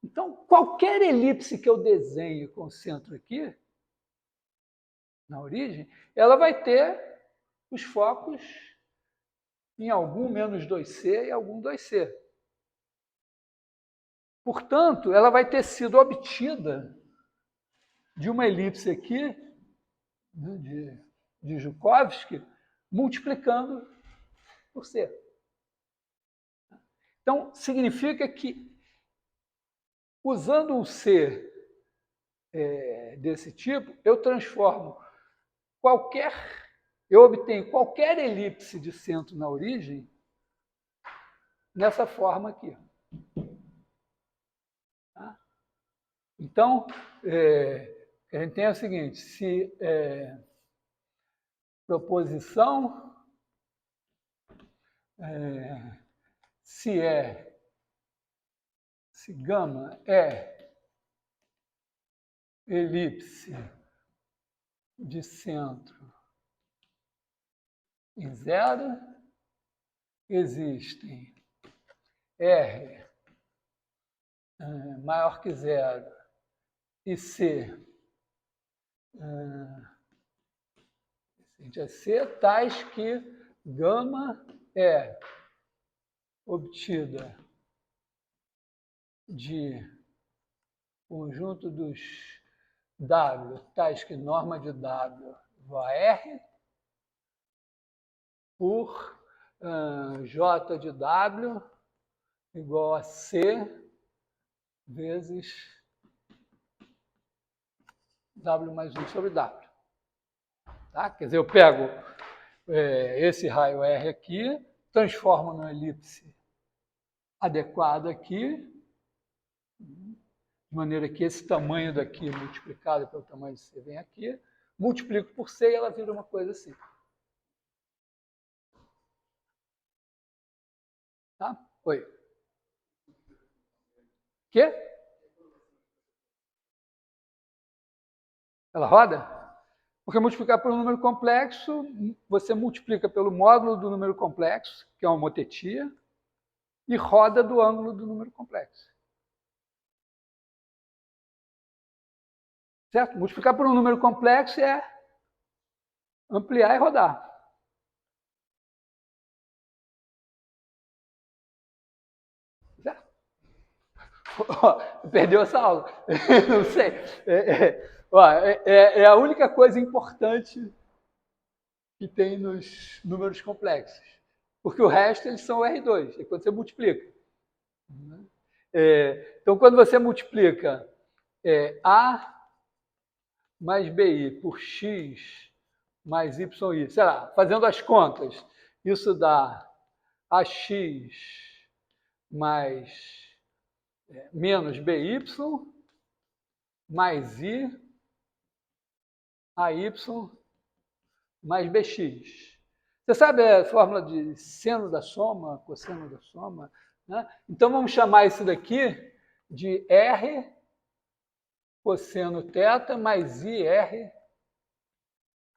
Então, qualquer elipse que eu desenhe com o centro aqui, na origem, ela vai ter os focos em algum menos 2C e algum 2C. Portanto, ela vai ter sido obtida de uma elipse aqui, de Joukowski, multiplicando por C. Então, significa que, usando um C desse tipo, eu obtenho qualquer elipse de centro na origem nessa forma aqui. Tá? Então, a gente tem o seguinte, se proposição, se gama é elipse de centro em zero, existem R maior que zero e C C tais que gama é obtida de conjunto dos W, tais que norma de W igual a R, por J de W igual a C vezes W mais 1 sobre W. Tá? Quer dizer, eu pego esse raio R aqui, transformo numa elipse adequada aqui, de maneira que esse tamanho daqui multiplicado pelo tamanho de C vem aqui, multiplico por C e ela vira uma coisa assim. Tá? Oi. Quê? Ela roda? Porque multiplicar por um número complexo, você multiplica pelo módulo do número complexo, que é uma motetia, e roda do ângulo do número complexo. Certo? Multiplicar por um número complexo é ampliar e rodar. Certo? Perdeu essa aula. Não sei. É a única coisa importante que tem nos números complexos. Porque o resto, eles são R2, é quando você multiplica. Então, quando você multiplica A mais BI por X mais YI, sei lá, fazendo as contas, isso dá AX mais menos BY mais I AY mais BX. Você sabe a fórmula de seno da soma, cosseno da soma? Né? Então, vamos chamar isso daqui de R cosseno θ mais IR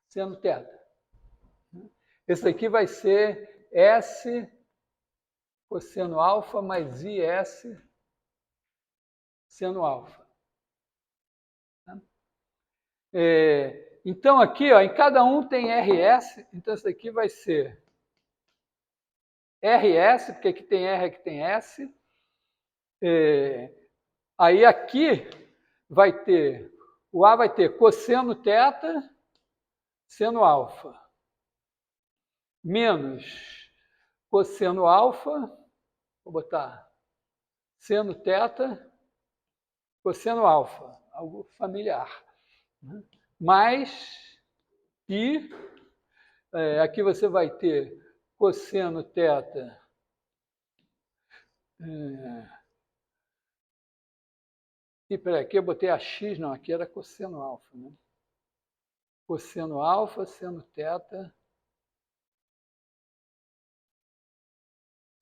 seno θ. Esse daqui vai ser S cosseno alfa mais IS seno alfa. Então, aqui, ó, em cada um tem RS, então isso daqui vai ser RS, porque aqui tem R, aqui tem S, Aí aqui vai ter, o A vai ter cosseno θ, seno alfa, menos cosseno alfa, vou botar seno θ, cosseno alfa, algo familiar, né? Mais π, aqui você vai ter cosseno θ, e peraí, aqui eu botei a x, não, aqui era cosseno alfa, né? Cosseno alfa, seno θ,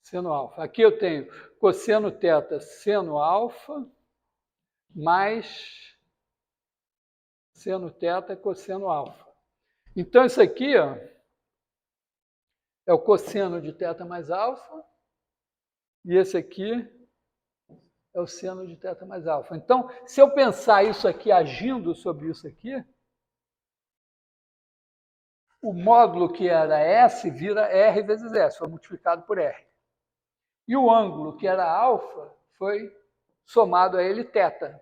seno alfa. Aqui eu tenho cosseno θ, seno alfa, mais seno θ, cosseno alfa. Então, isso aqui, ó, é o cosseno de θ mais alfa, e esse aqui é o seno de θ mais alfa. Então, se eu pensar isso aqui agindo sobre isso aqui, o módulo que era S vira R vezes S, foi multiplicado por R. E o ângulo que era alfa foi somado a ele θ,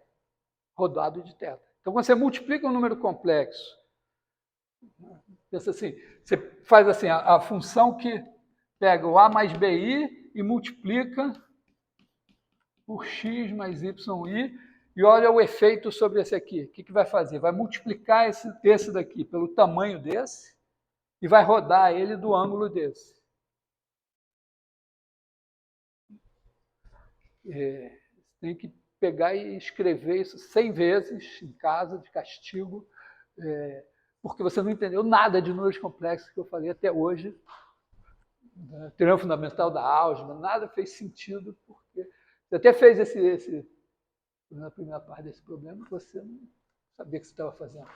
rodado de θ. Então, quando você multiplica um número complexo, pensa assim, você faz assim, a função que pega o A mais BI e multiplica por x mais y, e olha o efeito sobre esse aqui. O que vai fazer? Vai multiplicar esse daqui pelo tamanho desse e vai rodar ele do ângulo desse. Tem que pegar e escrever isso 100 vezes em casa, de castigo, porque você não entendeu nada de números complexos que eu falei até hoje. Teorema fundamental da álgebra, nada fez sentido, porque você até fez na primeira parte desse problema, você não sabia o que você estava fazendo.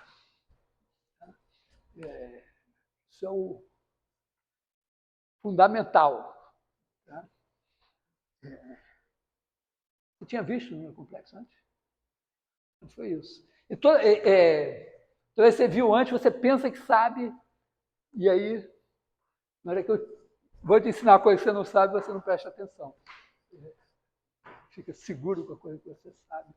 Isso é o fundamental. Tá? Você tinha visto o número complexo antes? Não foi isso. Então, você viu antes, você pensa que sabe, e aí, na hora que eu vou te ensinar uma coisa que você não sabe, você não presta atenção. Fica seguro com a coisa que você sabe.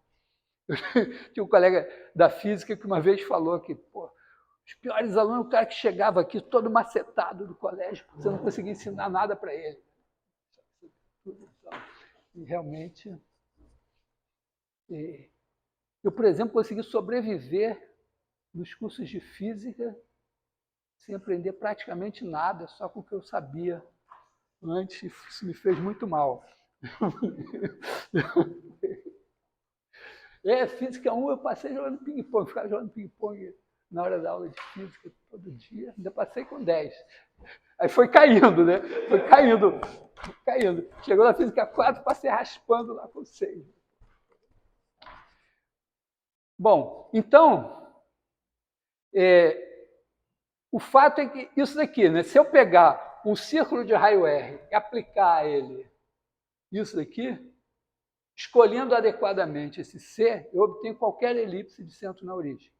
Tinha um colega da física que uma vez falou que, os piores alunos, o cara que chegava aqui todo macetado do colégio, você não conseguia ensinar nada para ele. E realmente, eu, por exemplo, consegui sobreviver nos cursos de física sem aprender praticamente nada, só com o que eu sabia antes. Isso me fez muito mal. Física 1 eu passei jogando ping-pong, ficava jogando ping-pong na hora da aula de física todo dia, ainda passei com 10. Aí foi caindo, né? Foi caindo. Chegou na física 4, passei raspando lá com 6. Bom, então, o fato é que isso daqui, né? Se eu pegar um círculo de raio R e aplicar a ele isso daqui, escolhendo adequadamente esse C, eu obtenho qualquer elipse de centro na origem.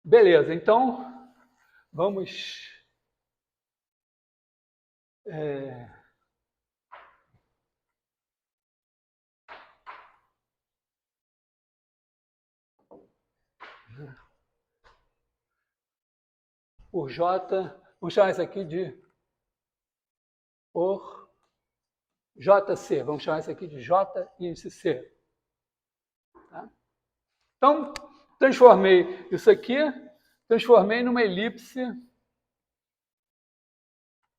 Beleza, então, vamos... por J, vamos chamar isso aqui de por JC, vamos chamar isso aqui de J índice C. Tá? Então, transformei isso aqui, transformei numa elipse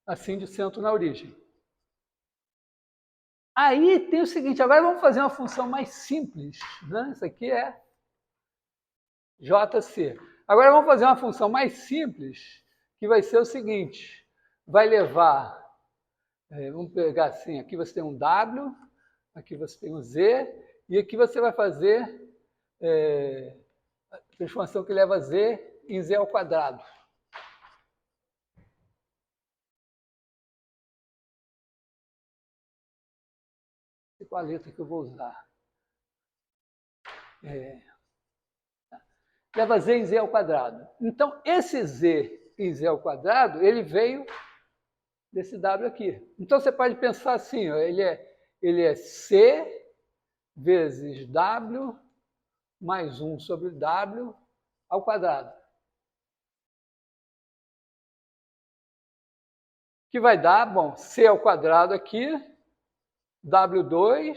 assim de centro na origem. Aí tem o seguinte, agora vamos fazer uma função mais simples, né? Isso aqui é JC. Agora vamos fazer uma função mais simples, que vai ser o seguinte, vai levar, vamos pegar assim, aqui você tem um W, aqui você tem um Z, e aqui você vai fazer a transformação que leva Z em Z ao quadrado. Qual a letra que eu vou usar? Leva Z em Z ao quadrado. Então, esse Z em Z ao quadrado, ele veio desse W aqui. Então, você pode pensar assim, ó, ele é C vezes W mais 1 sobre W ao quadrado. Que vai dar, bom, C ao quadrado aqui, W2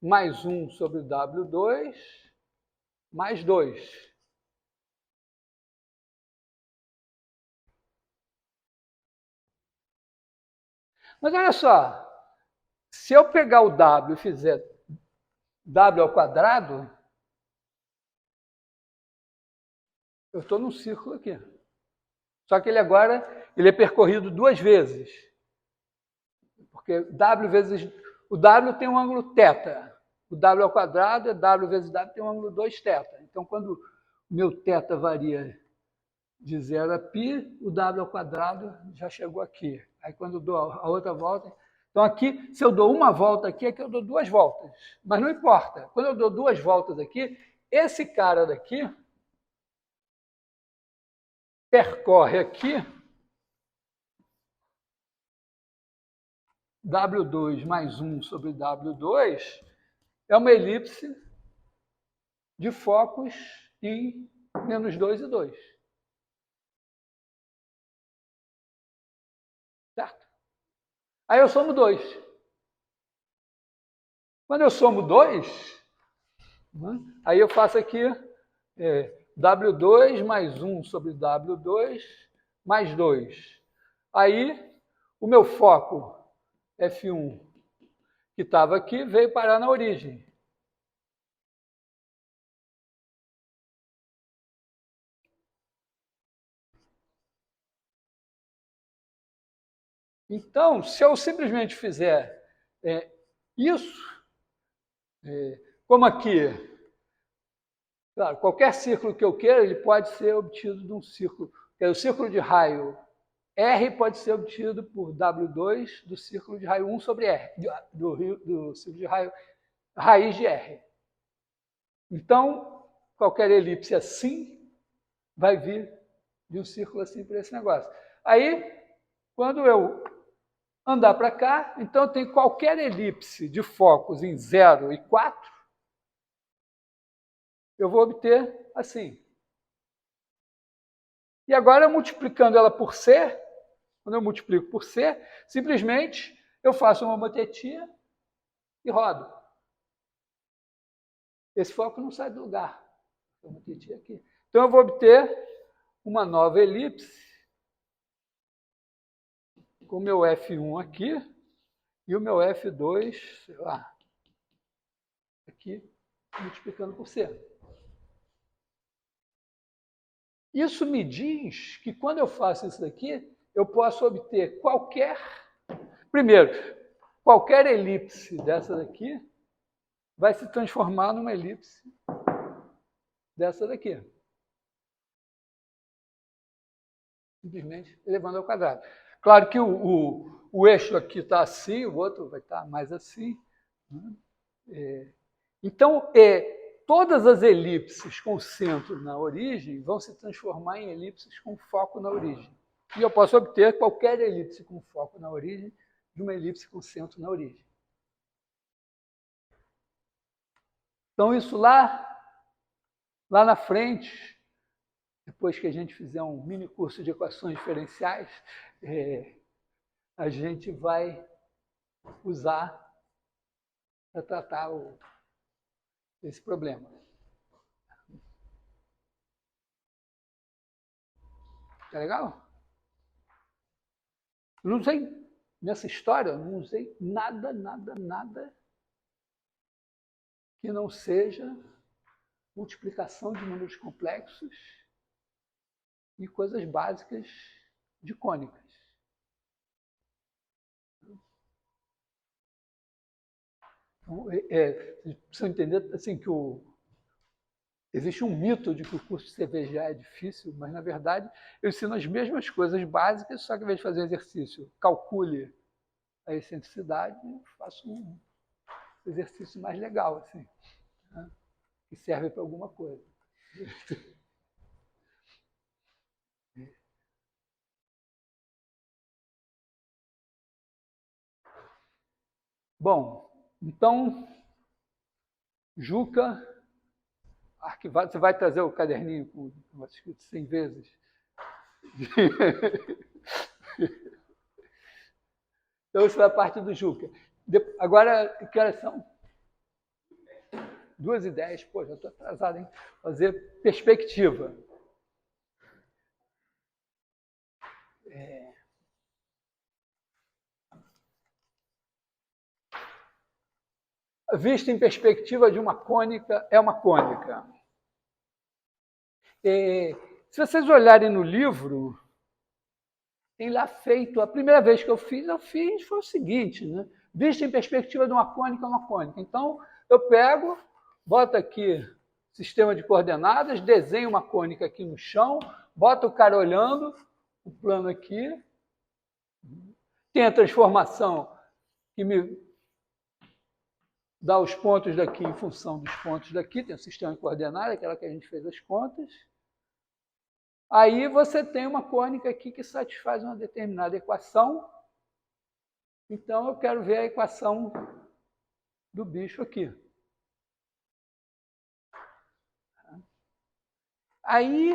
mais 1 sobre W2 mais 2. Mas olha só, se eu pegar o W e fizer W ao quadrado, eu estou num círculo aqui. Só que ele agora ele é percorrido duas vezes. Porque W vezes... O W tem um ângulo θ. O W ao quadrado é W vezes W tem um ângulo 2θ. Então, quando o meu θ varia de 0 a π, o W ao quadrado já chegou aqui. Aí, quando eu dou a outra volta... Então, aqui, se eu dou uma volta aqui, aqui eu dou duas voltas. Mas não importa. Quando eu dou duas voltas aqui, esse cara daqui percorre aqui W2 mais 1 sobre W2 é uma elipse de focos em menos 2 e 2. Certo? Aí eu somo 2. Quando eu somo 2, aí eu faço aqui W2 mais 1 sobre W2 mais 2. Aí o meu foco F1, que estava aqui, veio parar na origem. Então, se eu simplesmente fizer isso, como aqui, claro, qualquer círculo que eu queira, ele pode ser obtido de um círculo. O círculo de raio R pode ser obtido por W2 do círculo de raio 1 sobre R, do círculo de raio raiz de R. Então, qualquer elipse assim vai vir de um círculo assim para esse negócio. Aí, quando eu andar para cá, então eu tenho qualquer elipse de focos em 0 e 4, eu vou obter assim. E agora, multiplicando ela por C, quando eu multiplico por C, simplesmente eu faço uma motetia e rodo. Esse foco não sai do lugar. Eu motetia aqui. Então eu vou obter uma nova elipse com o meu F1 aqui e o meu F2, sei lá, aqui, multiplicando por C. Isso me diz que quando eu faço isso daqui, eu posso obter qualquer... Primeiro, qualquer elipse dessa daqui vai se transformar numa elipse dessa daqui. Simplesmente elevando ao quadrado. Claro que o eixo aqui está assim, o outro vai estar mais assim. Então, todas as elipses com centro na origem vão se transformar em elipses com foco na origem. E eu posso obter qualquer elipse com foco na origem de uma elipse com centro na origem. Então, isso lá na frente, depois que a gente fizer um mini curso de equações diferenciais, a gente vai usar para tratar esse problema. Tá legal? Eu não usei, nessa história, eu não usei nada que não seja multiplicação de números complexos e coisas básicas de cônicas. Então, precisam entender assim, que existe um mito de que o curso de CVGA é difícil, mas, na verdade, eu ensino as mesmas coisas básicas, só que, ao invés de fazer um exercício, calcule a excentricidade, faço um exercício mais legal, assim, né? Que serve para alguma coisa. Bom, então, Juca, arquivado, você vai trazer o caderninho com escrito 100 vezes? Então, isso foi a parte do Juca. Agora, que horas são? 2h10, pô, já estou atrasado, hein? Fazer perspectiva. Vista em perspectiva de uma cônica, é uma cônica. Se vocês olharem no livro, tem lá feito, a primeira vez que eu fiz foi o seguinte, né? Vista em perspectiva de uma cônica, é uma cônica. Então, eu pego, boto aqui sistema de coordenadas, desenho uma cônica aqui no chão, boto o cara olhando, o plano aqui, tem a transformação que me dá os pontos daqui em função dos pontos daqui, tem o sistema de coordenadas, aquela que a gente fez as contas. Aí você tem uma cônica aqui que satisfaz uma determinada equação. Então, eu quero ver a equação do bicho aqui. Aí,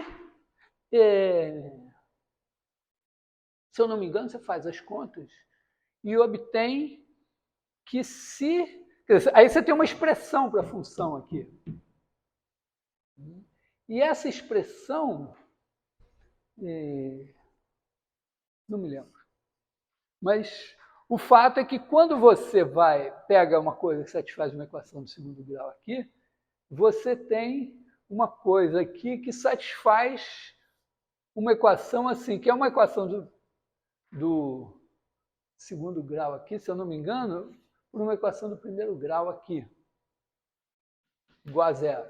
se eu não me engano, você faz as contas e obtém que se... Aí você tem uma expressão para a função aqui. E essa expressão... não me lembro. Mas o fato é que quando você pega uma coisa que satisfaz uma equação de segundo grau aqui, você tem uma coisa aqui que satisfaz uma equação assim, que é uma equação do segundo grau aqui, se eu não me engano, por uma equação do primeiro grau aqui, igual a zero.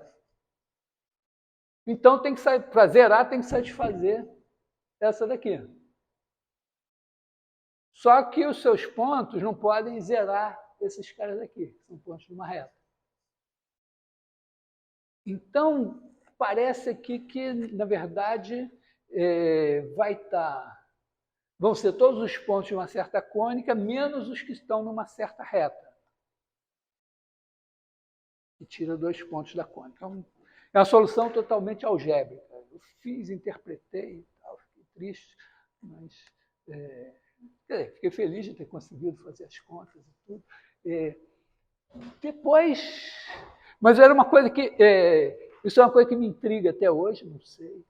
Então, para zerar, tem que satisfazer essa daqui. Só que os seus pontos não podem zerar esses caras aqui, que são pontos de uma reta. Então, parece aqui que, na verdade, vão ser todos os pontos de uma certa cônica, menos os que estão numa certa reta. E tira 2 pontos da cônica. É uma solução totalmente algébrica. Eu interpretei e tal, fiquei triste, mas fiquei feliz de ter conseguido fazer as contas e tudo. Depois... Mas era uma coisa que... isso é uma coisa que me intriga até hoje, não sei,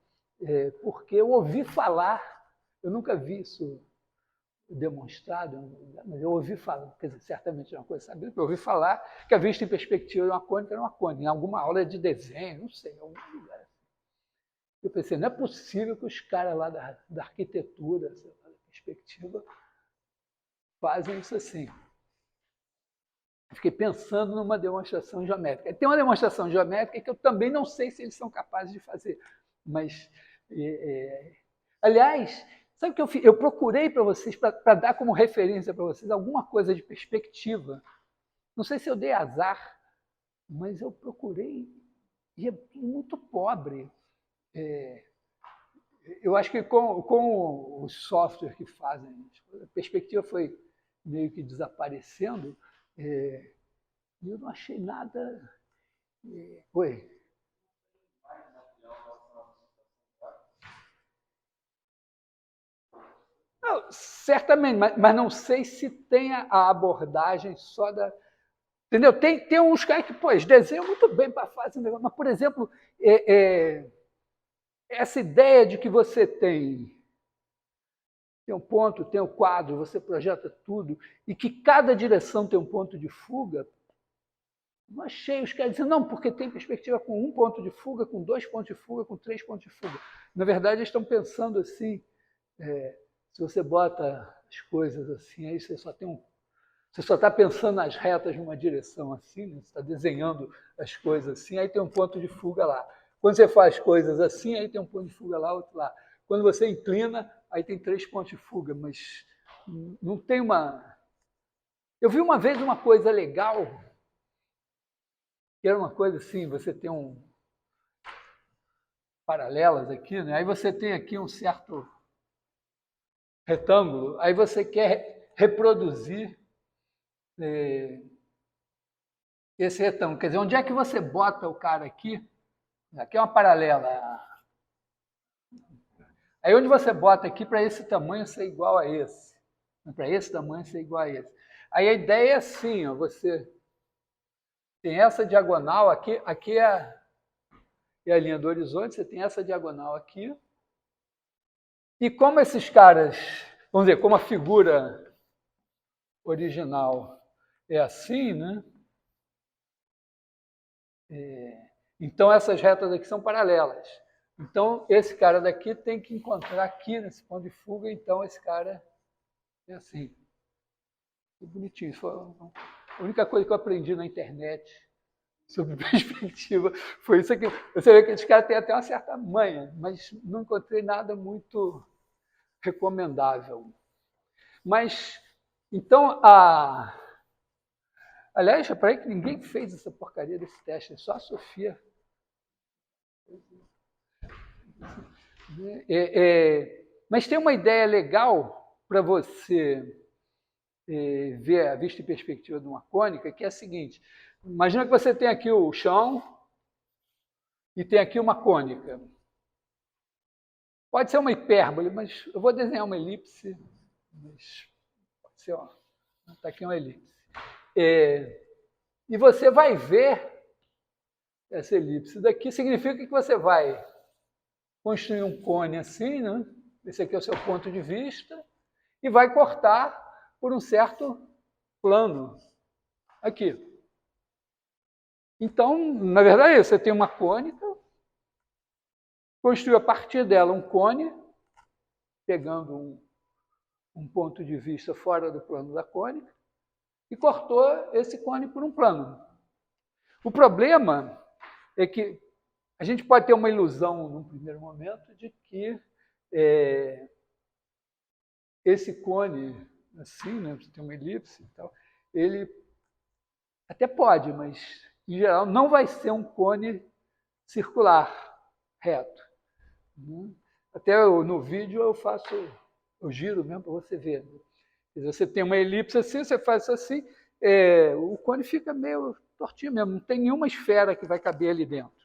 porque eu ouvi falar, eu nunca vi isso demonstrado, mas eu ouvi falar, quer dizer, certamente é uma coisa sabida, eu ouvi falar que a vista em perspectiva de uma cônica era uma cônica, em alguma aula de desenho, não sei, em algum lugar. Eu pensei, não é possível que os caras lá da arquitetura, da perspectiva, fazem isso assim. Fiquei pensando numa demonstração geométrica. Tem uma demonstração geométrica que eu também não sei se eles são capazes de fazer. Mas, aliás, sabe o que eu fiz? Eu procurei para vocês, para dar como referência para vocês, alguma coisa de perspectiva. Não sei se eu dei azar, mas eu procurei e é muito pobre. Eu acho que com os softwares que fazem, a perspectiva foi meio que desaparecendo, e eu não achei nada... Oi? Não, certamente, mas não sei se tem a abordagem só da... Entendeu? Tem uns caras que, pô, eles desenham muito bem para fazer um negócio, mas, por exemplo, essa ideia de que você tem um ponto, tem um quadro, você projeta tudo, e que cada direção tem um ponto de fuga, não achei os caras dizendo, não, porque tem perspectiva com 1 ponto de fuga, com 2 pontos de fuga, com 3 pontos de fuga. Na verdade, eles estão pensando assim, se você bota as coisas assim, aí você só está pensando nas retas numa direção assim, né? Você está desenhando as coisas assim, aí tem um ponto de fuga lá. Quando você faz coisas assim, aí tem um ponto de fuga lá, outro lá. Quando você inclina, aí tem 3 pontos de fuga, mas não tem uma... Eu vi uma vez uma coisa legal, que era uma coisa assim, você tem paralelas aqui, né? Aí você tem aqui um certo retângulo, aí você quer reproduzir esse retângulo. Quer dizer, onde é que você bota o cara aqui? Aqui é uma paralela. Aí onde você bota aqui para esse tamanho ser igual a esse. Para esse tamanho ser igual a esse. Aí a ideia é assim, ó, você tem essa diagonal aqui, aqui é a linha do horizonte, você tem essa diagonal aqui. E como esses caras, vamos dizer, como a figura original é assim, né? Então essas retas aqui são paralelas. Então esse cara daqui tem que encontrar aqui nesse ponto de fuga, então esse cara é assim. Que bonitinho. Isso foi a única coisa que eu aprendi na internet sobre perspectiva foi isso aqui. Você vê que esse cara tem até uma certa manha, mas não encontrei nada muito recomendável. Mas, então, aliás, reparei que ninguém fez essa porcaria desse teste, só a Sofia. Mas tem uma ideia legal para você ver a vista e perspectiva de uma cônica, que é a seguinte. Imagina que você tem aqui o chão e tem aqui uma cônica. Pode ser uma hipérbole, mas eu vou desenhar uma elipse. Mas pode ser, ó. Está aqui uma elipse. E você vai ver essa elipse daqui. Significa que você vai construir um cone assim, né? Esse aqui é o seu ponto de vista. E vai cortar por um certo plano aqui. Então, na verdade, você tem uma cônica, construiu a partir dela um cone, pegando um ponto de vista fora do plano da cônica, e cortou esse cone por um plano. O problema é que a gente pode ter uma ilusão, num primeiro momento, de que esse cone, assim, né, você tem uma elipse e tal, ele até pode, mas, em geral, não vai ser um cone circular, reto. Até no vídeo eu giro mesmo para você ver. Você tem uma elipse assim, você faz isso assim, o cone fica meio tortinho mesmo, não tem nenhuma esfera que vai caber ali dentro.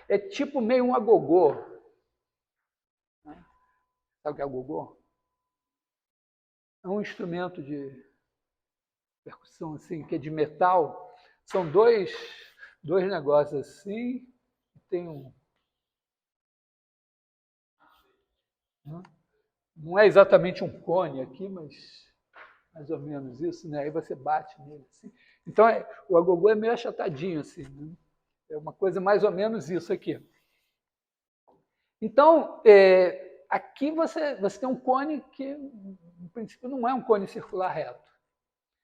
É tipo meio um agogô. Sabe o que é agogô? É um instrumento de percussão assim, que é de metal. São dois negócios assim, tem um... Não é exatamente um cone aqui, mas mais ou menos isso, né? Aí você bate nele assim. Então, o agogô é meio achatadinho assim, né? É uma coisa mais ou menos isso aqui. Então, aqui você tem um cone que, no princípio, não é um cone circular reto.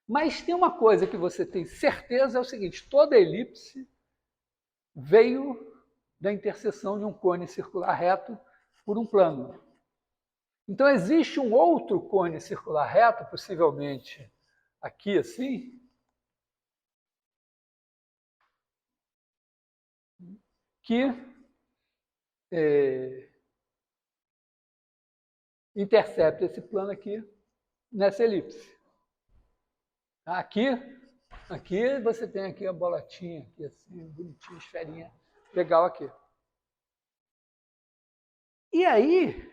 Mas tem uma coisa que você tem certeza, é o seguinte, toda elipse veio da interseção de um cone circular reto por um plano. Então, existe um outro cone circular reto, possivelmente aqui assim, que intercepta esse plano aqui nessa elipse. Aqui você tem aqui a bolotinha, aqui assim, bonitinha, esferinha, legal aqui. E aí,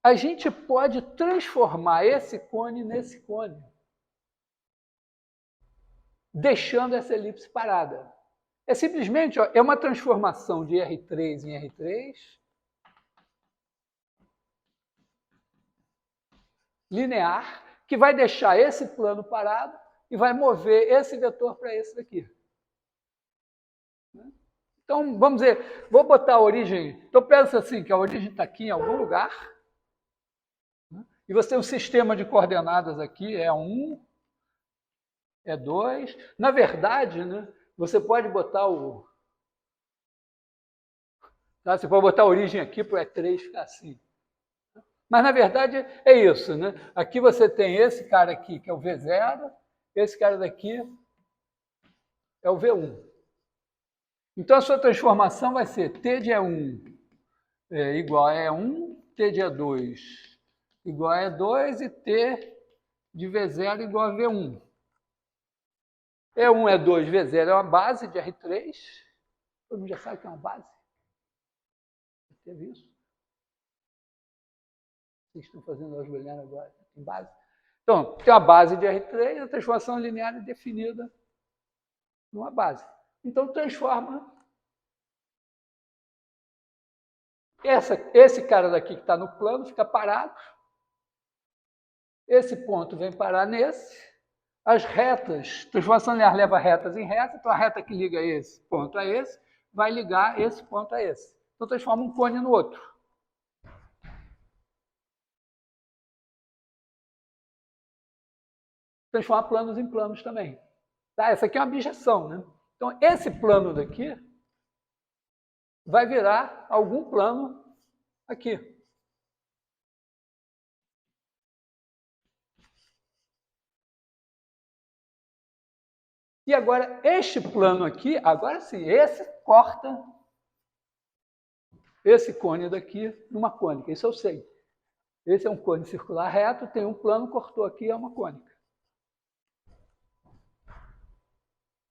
a gente pode transformar esse cone nesse cone, deixando essa elipse parada. É simplesmente, ó, é uma transformação de R3 em R3, linear, que vai deixar esse plano parado e vai mover esse vetor para esse daqui. Então, vamos dizer, vou botar a origem... Então, pensa assim, que a origem está aqui em algum lugar, e você tem um sistema de coordenadas aqui, é 1, é 2. Na verdade, né, você pode botar você pode botar a origem aqui para o E3 ficar assim. Mas, na verdade, é isso, né? Aqui você tem esse cara aqui, que é o V0, esse cara daqui é o V1. Então, a sua transformação vai ser T de E1 igual a E1, T de E2 igual a E2 e T de V0 igual a V1. E1 é 2, V0 é uma base de R3. Todo mundo já sabe que é uma base. Já teve isso? Vocês estão fazendo álgebra linear agora, tem base. Então, tem a base de R3, a transformação linear é definida numa base. Então, transforma esse cara daqui que está no plano, fica parado. Esse ponto vem parar nesse. As retas, transformação linear leva retas em reta, então a reta que liga esse ponto a esse, vai ligar esse ponto a esse. Então, transforma um cone no outro. Transforma planos em planos também. Tá? Essa aqui é uma bijeção, né? Então, esse plano daqui vai virar algum plano aqui. E agora, este plano aqui, agora sim, esse corta esse cone daqui numa cônica. Isso eu sei. Esse é um cone circular reto, tem um plano, cortou aqui, é uma cônica.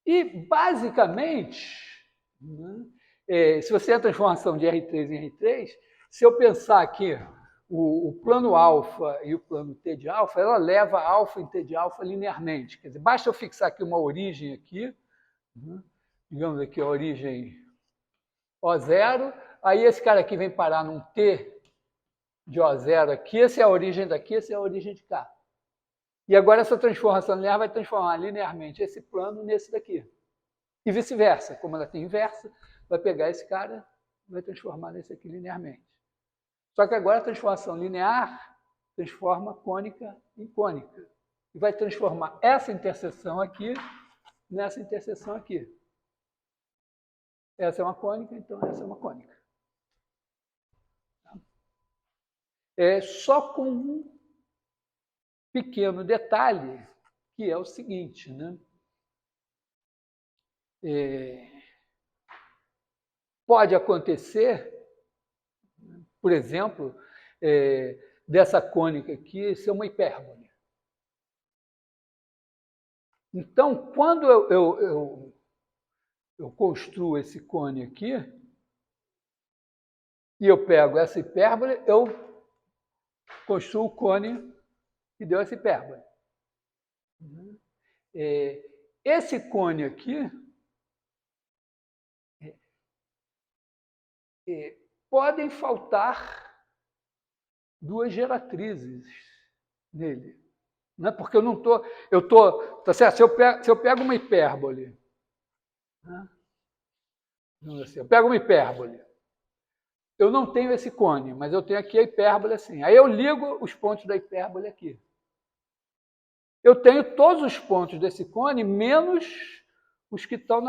E, basicamente, né, se você tem a transformação de R3 em R3, se eu pensar aqui o plano alfa e o plano T de alfa, ela leva alfa em T de alfa linearmente. Quer dizer, basta eu fixar aqui uma origem aqui, né, digamos aqui a origem O0, aí esse cara aqui vem parar num T de O0 aqui, essa é a origem daqui, essa é a origem de cá. E agora essa transformação linear vai transformar linearmente esse plano nesse daqui. E vice-versa, como ela tem inversa, vai pegar esse cara e vai transformar nesse aqui linearmente. Só que agora a transformação linear transforma cônica em cônica. E vai transformar essa interseção aqui nessa interseção aqui. Essa é uma cônica, então essa é uma cônica. É só com um pequeno detalhe, que é o seguinte, né? Pode acontecer, por exemplo, dessa cônica aqui ser uma hipérbole. Então, quando eu construo esse cone aqui, e eu pego essa hipérbole, eu construo o cone que deu essa hipérbole. Esse cone aqui podem faltar duas geratrizes nele. Não é porque eu não estou... Tá certo? Se eu pego uma hipérbole... Né? Assim, eu pego uma hipérbole. Eu não tenho esse cone, mas eu tenho aqui a hipérbole assim. Aí eu ligo os pontos da hipérbole aqui. Eu tenho todos os pontos desse cone, menos os que estão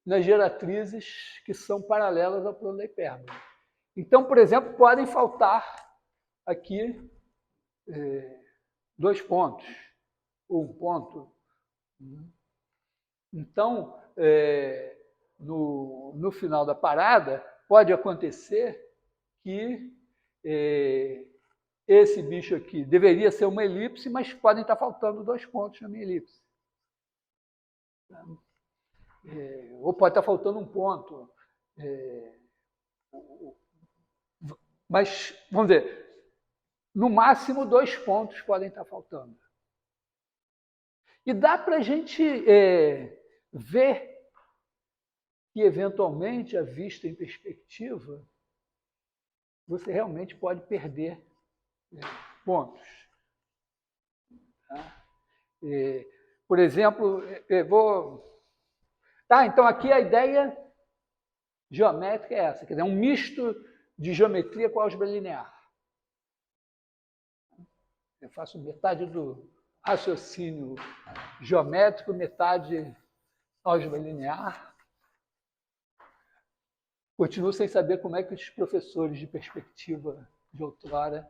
nas geratrizes que são paralelas ao plano da hipérbole. Então, por exemplo, podem faltar aqui 2 pontos, ou 1 ponto. Então, no final da parada, pode acontecer que esse bicho aqui deveria ser uma elipse, mas podem estar faltando 2 pontos na minha elipse. Ou pode estar faltando 1 ponto. Mas, vamos dizer, no máximo 2 pontos podem estar faltando. E dá para a gente ver que, eventualmente, a vista em perspectiva, você realmente pode perder pontos. Tá? Por exemplo, então aqui a ideia geométrica é essa, quer dizer, é um misto de geometria com álgebra linear. Eu faço metade do raciocínio geométrico, metade álgebra linear. Continuo sem saber como é que os professores de perspectiva de outrora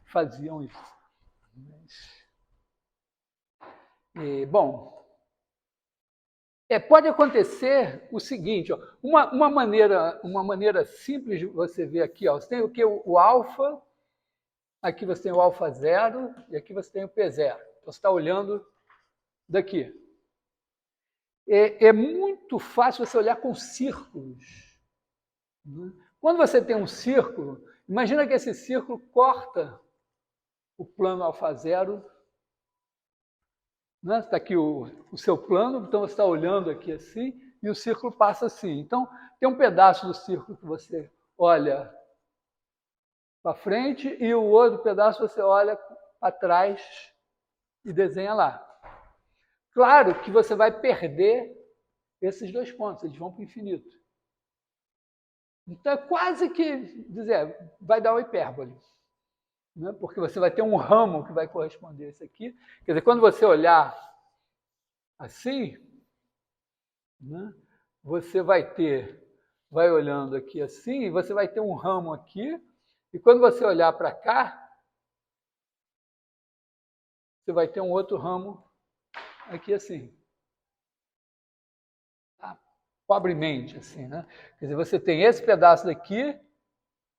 faziam isso. Bom, pode acontecer o seguinte, ó, uma maneira simples de você ver aqui, ó, você tem o que? O alfa, aqui você tem o alfa zero e aqui você tem o P0. Então você está olhando daqui. É muito fácil você olhar com círculos. Quando você tem um círculo, imagina que esse círculo corta o plano alfa zero. Né? Está aqui o seu plano, então você está olhando aqui assim, e o círculo passa assim. Então, tem um pedaço do círculo que você olha para frente e o outro pedaço você olha para trás e desenha lá. Claro que você vai perder esses dois pontos, eles vão para o infinito. Então, é quase que dizer, vai dar o hipérbole. Né? Porque você vai ter um ramo que vai corresponder a isso aqui. Quer dizer, quando você olhar assim, né, você vai olhando aqui assim, e você vai ter um ramo aqui, e quando você olhar para cá, você vai ter um outro ramo aqui assim. Tá? Pobremente, assim, né? Quer dizer, você tem esse pedaço daqui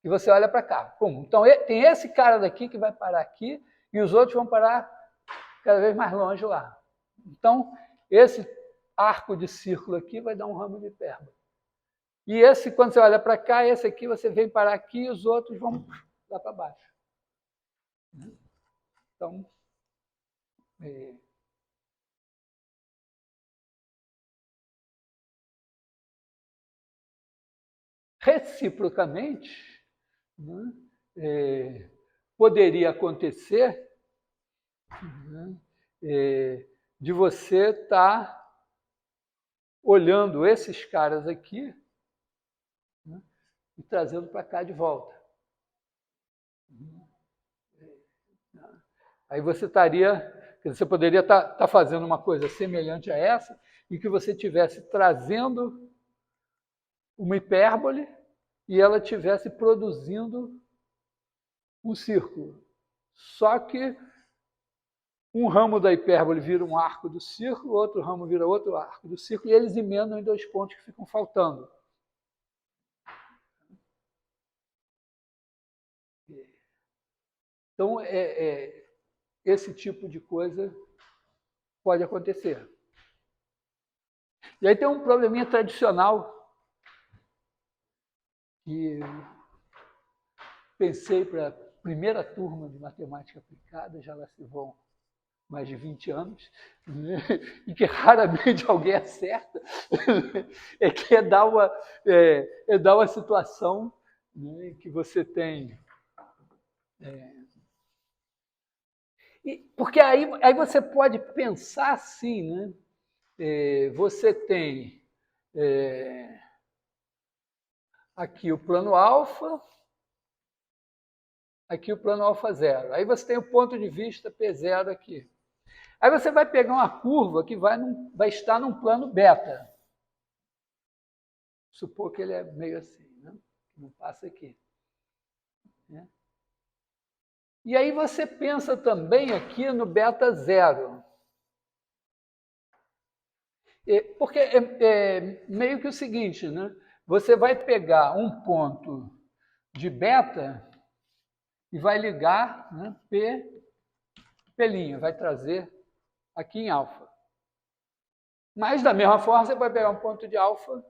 e você olha para cá. Pum. Então, tem esse cara daqui que vai parar aqui e os outros vão parar cada vez mais longe lá. Então, esse arco de círculo aqui vai dar um ramo de hipérbole. E esse, quando você olha para cá, esse aqui você vem parar aqui e os outros vão lá para baixo. Então, reciprocamente, né, poderia acontecer, né, de você estar olhando esses caras aqui, né, e trazendo para cá de volta. Aí você poderia estar fazendo uma coisa semelhante a essa, e que você estivesse trazendo uma hipérbole e ela estivesse produzindo um círculo. Só que um ramo da hipérbole vira um arco do círculo, outro ramo vira outro arco do círculo, e eles emendam em dois pontos que ficam faltando. Então, esse tipo de coisa pode acontecer. E aí tem um probleminha tradicional que pensei para a primeira turma de matemática aplicada, já lá se vão mais de 20 anos, né? E que raramente alguém acerta, é que é dar uma situação, né, que você tem... Porque aí você pode pensar assim, né? Você tem aqui o plano alfa, aqui o plano alfa zero. Aí você tem o ponto de vista P0 aqui. Aí você vai pegar uma curva que vai estar num plano beta. Supor que ele é meio assim, né? Não passa aqui. Né? E aí você pensa também aqui no beta zero. Porque é meio que o seguinte, né? Você vai pegar um ponto de beta e vai ligar, né, P', vai trazer aqui em alfa. Mas, da mesma forma, você vai pegar um ponto de alfa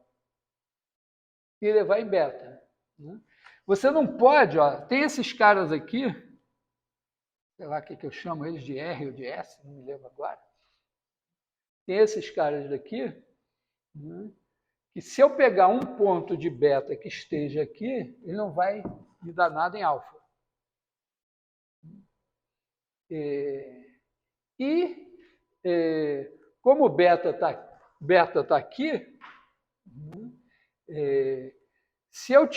e levar em beta. Né? Você não pode, tem esses caras aqui, sei lá o que eu chamo eles de R ou de S, não me lembro agora. Tem esses caras daqui, né, que se eu pegar um ponto de beta que esteja aqui, ele não vai me dar nada em alfa. Como o beta tá aqui, se eu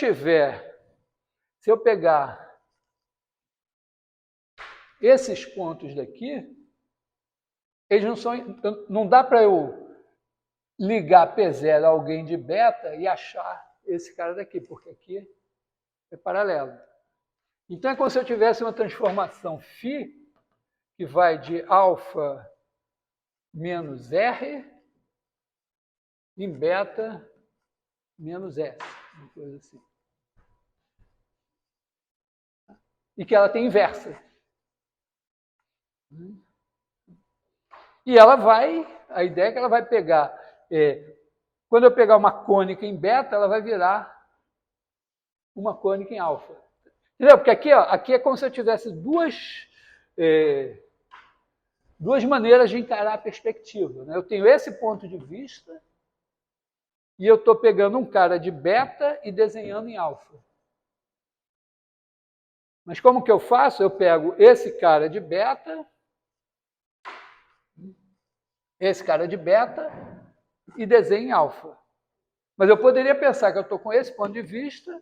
pegar esses pontos daqui, eles não dá para eu ligar P0 a alguém de beta e achar esse cara daqui, porque aqui é paralelo. Então é como se eu tivesse uma transformação φ que vai de alfa menos R em beta menos S, uma coisa assim. e que ela tem inversa. E ela vai, a ideia é que ela vai pegar, quando eu pegar uma cônica em beta, ela vai virar uma cônica em alfa. Entendeu? Porque aqui, ó, aqui é como se eu tivesse duas maneiras de encarar a perspectiva. Né? Eu tenho esse ponto de vista e eu estou pegando um cara de beta e desenhando em alfa. Mas como que eu faço? Eu pego esse cara de beta e desenho em alfa. Mas eu poderia pensar que eu estou com esse ponto de vista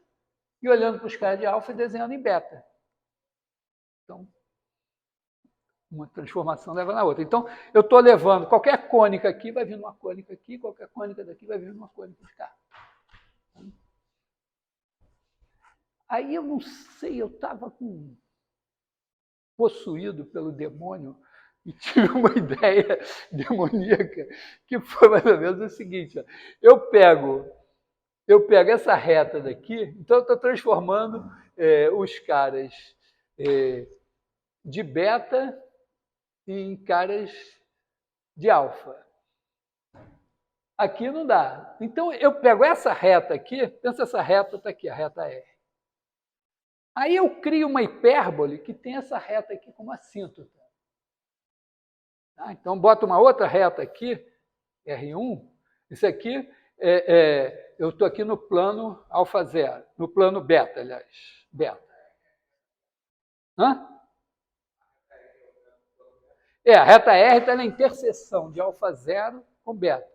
e olhando para os caras de alfa e desenhando em beta. Então, uma transformação leva na outra. Então, eu estou levando qualquer cônica aqui, vai vir uma cônica aqui, qualquer cônica daqui vai vir uma cônica de cá. Aí eu não sei, eu estava possuído pelo demônio e tive uma ideia demoníaca que foi mais ou menos o seguinte: ó, eu pego essa reta daqui, então eu estou transformando os caras de beta em caras de alfa. Aqui não dá. Então eu pego essa reta aqui, pensa, essa reta está aqui, a reta R. Aí eu crio uma hipérbole que tem essa reta aqui como assíntota. Tá? Então, boto uma outra reta aqui, R1. Isso aqui, eu estou aqui no plano alfa zero, no plano beta, aliás. Beta. Hã? A reta R está na interseção de alfa zero com beta.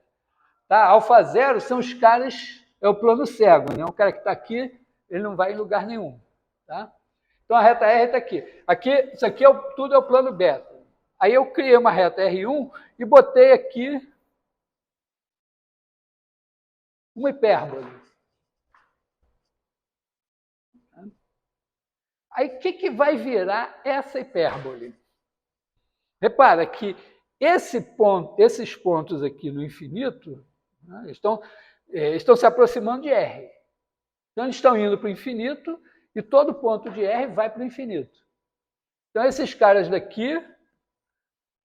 Tá? Alfa zero são os caras, é o plano cego, né? O cara que está aqui, ele não vai em lugar nenhum. Tá? Então a reta R está aqui. Isso aqui tudo é o plano beta. Aí eu criei uma reta R1 e botei aqui uma hipérbole. Aí o que vai virar essa hipérbole? Repara que esses pontos aqui no infinito, né, estão se aproximando de R. Então eles estão indo para o infinito e todo ponto de R vai para o infinito. Então esses caras daqui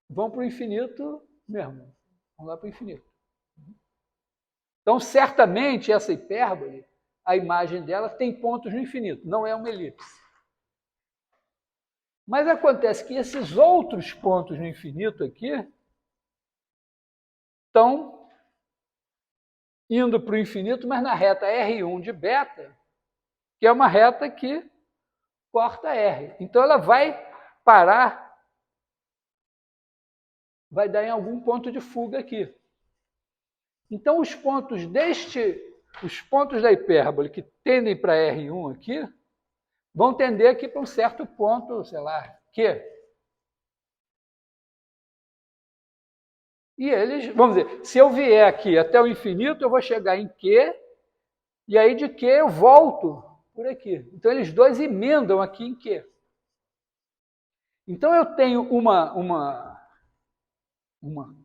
vão para o infinito mesmo. Vão lá para o infinito. Então, certamente, essa hipérbole, a imagem dela tem pontos no infinito, não é uma elipse. Mas acontece que esses outros pontos no infinito aqui estão indo para o infinito, mas na reta R1 de beta, que é uma reta que corta R. Então, ela vai parar, vai dar em algum ponto de fuga aqui. Então, os pontos da hipérbole que tendem para R1 aqui, vão tender aqui para um certo ponto, sei lá, Q. E eles, vamos dizer, se eu vier aqui até o infinito, eu vou chegar em Q, e aí de Q eu volto por aqui. Então, eles dois emendam aqui em Q. Então, eu tenho uma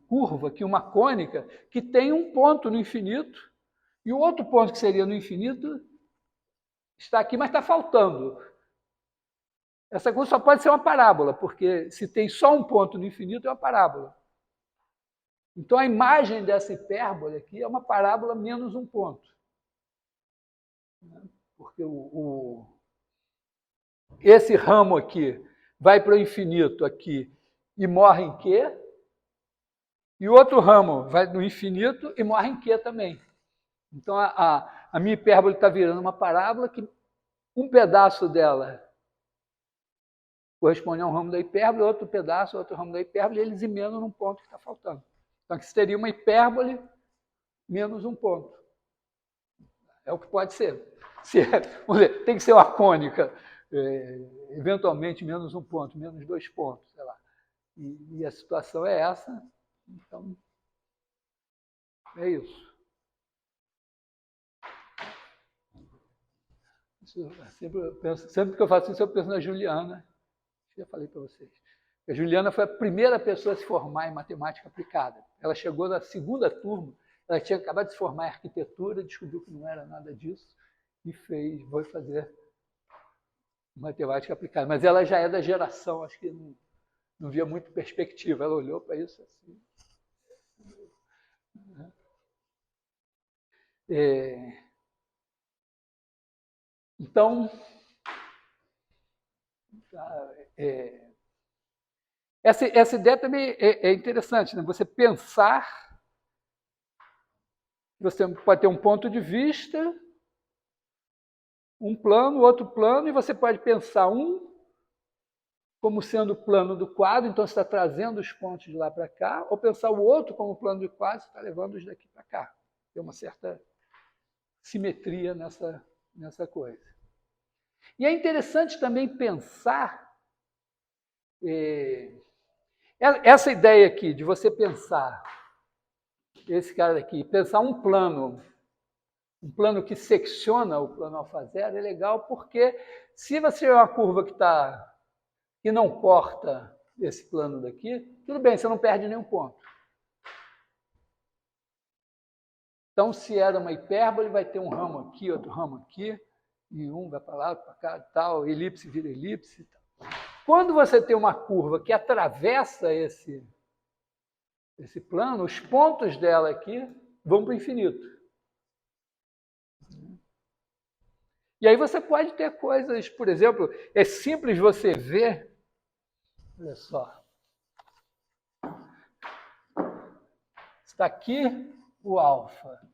curva aqui, uma cônica, que tem um ponto no infinito, e o outro ponto que seria no infinito está aqui, mas está faltando. Essa curva só pode ser uma parábola, porque se tem só um ponto no infinito, é uma parábola. Então, a imagem dessa hipérbole aqui é uma parábola menos um ponto. Porque esse ramo aqui vai para o infinito aqui e morre em Q, e o outro ramo vai no infinito e morre em Q também. Então, a minha hipérbole está virando uma parábola que um pedaço dela corresponde a um ramo da hipérbole, outro pedaço, outro ramo da hipérbole, e eles emendam num ponto que está faltando. Então, aqui seria uma hipérbole menos um ponto. É o que pode ser. Vamos dizer, tem que ser uma cônica, eventualmente menos um ponto, menos 2 pontos, sei lá. E a situação é essa. Então, é isso. Sempre que eu faço isso, eu penso na Juliana. Já falei para vocês. A Juliana foi a primeira pessoa a se formar em matemática aplicada. Ela chegou na segunda turma, ela tinha acabado de se formar em arquitetura, descobriu que não era nada disso e foi fazer matemática aplicada. Mas ela já é da geração, acho que não via muito perspectiva. Ela olhou para isso assim. Então, essa ideia também é interessante, né? Você pensar, você pode ter um ponto de vista, um plano, outro plano, e você pode pensar um como sendo o plano do quadro, então você está trazendo os pontos de lá para cá, ou pensar o outro como plano do quadro, você está levando os daqui para cá. Tem uma certa simetria nessa coisa. E é interessante também pensar essa ideia aqui de você pensar, esse cara aqui, pensar um plano que secciona o plano alfa zero é legal porque se você tiver uma curva que não corta esse plano daqui, tudo bem, você não perde nenhum ponto. Então, se era uma hipérbole, vai ter um ramo aqui, outro ramo aqui, e um vai para lá, para cá, tal, elipse vira elipse. Tal. Quando você tem uma curva que atravessa esse plano, os pontos dela aqui vão para o infinito. E aí você pode ter coisas, por exemplo, é simples você ver, olha só, está aqui o alfa,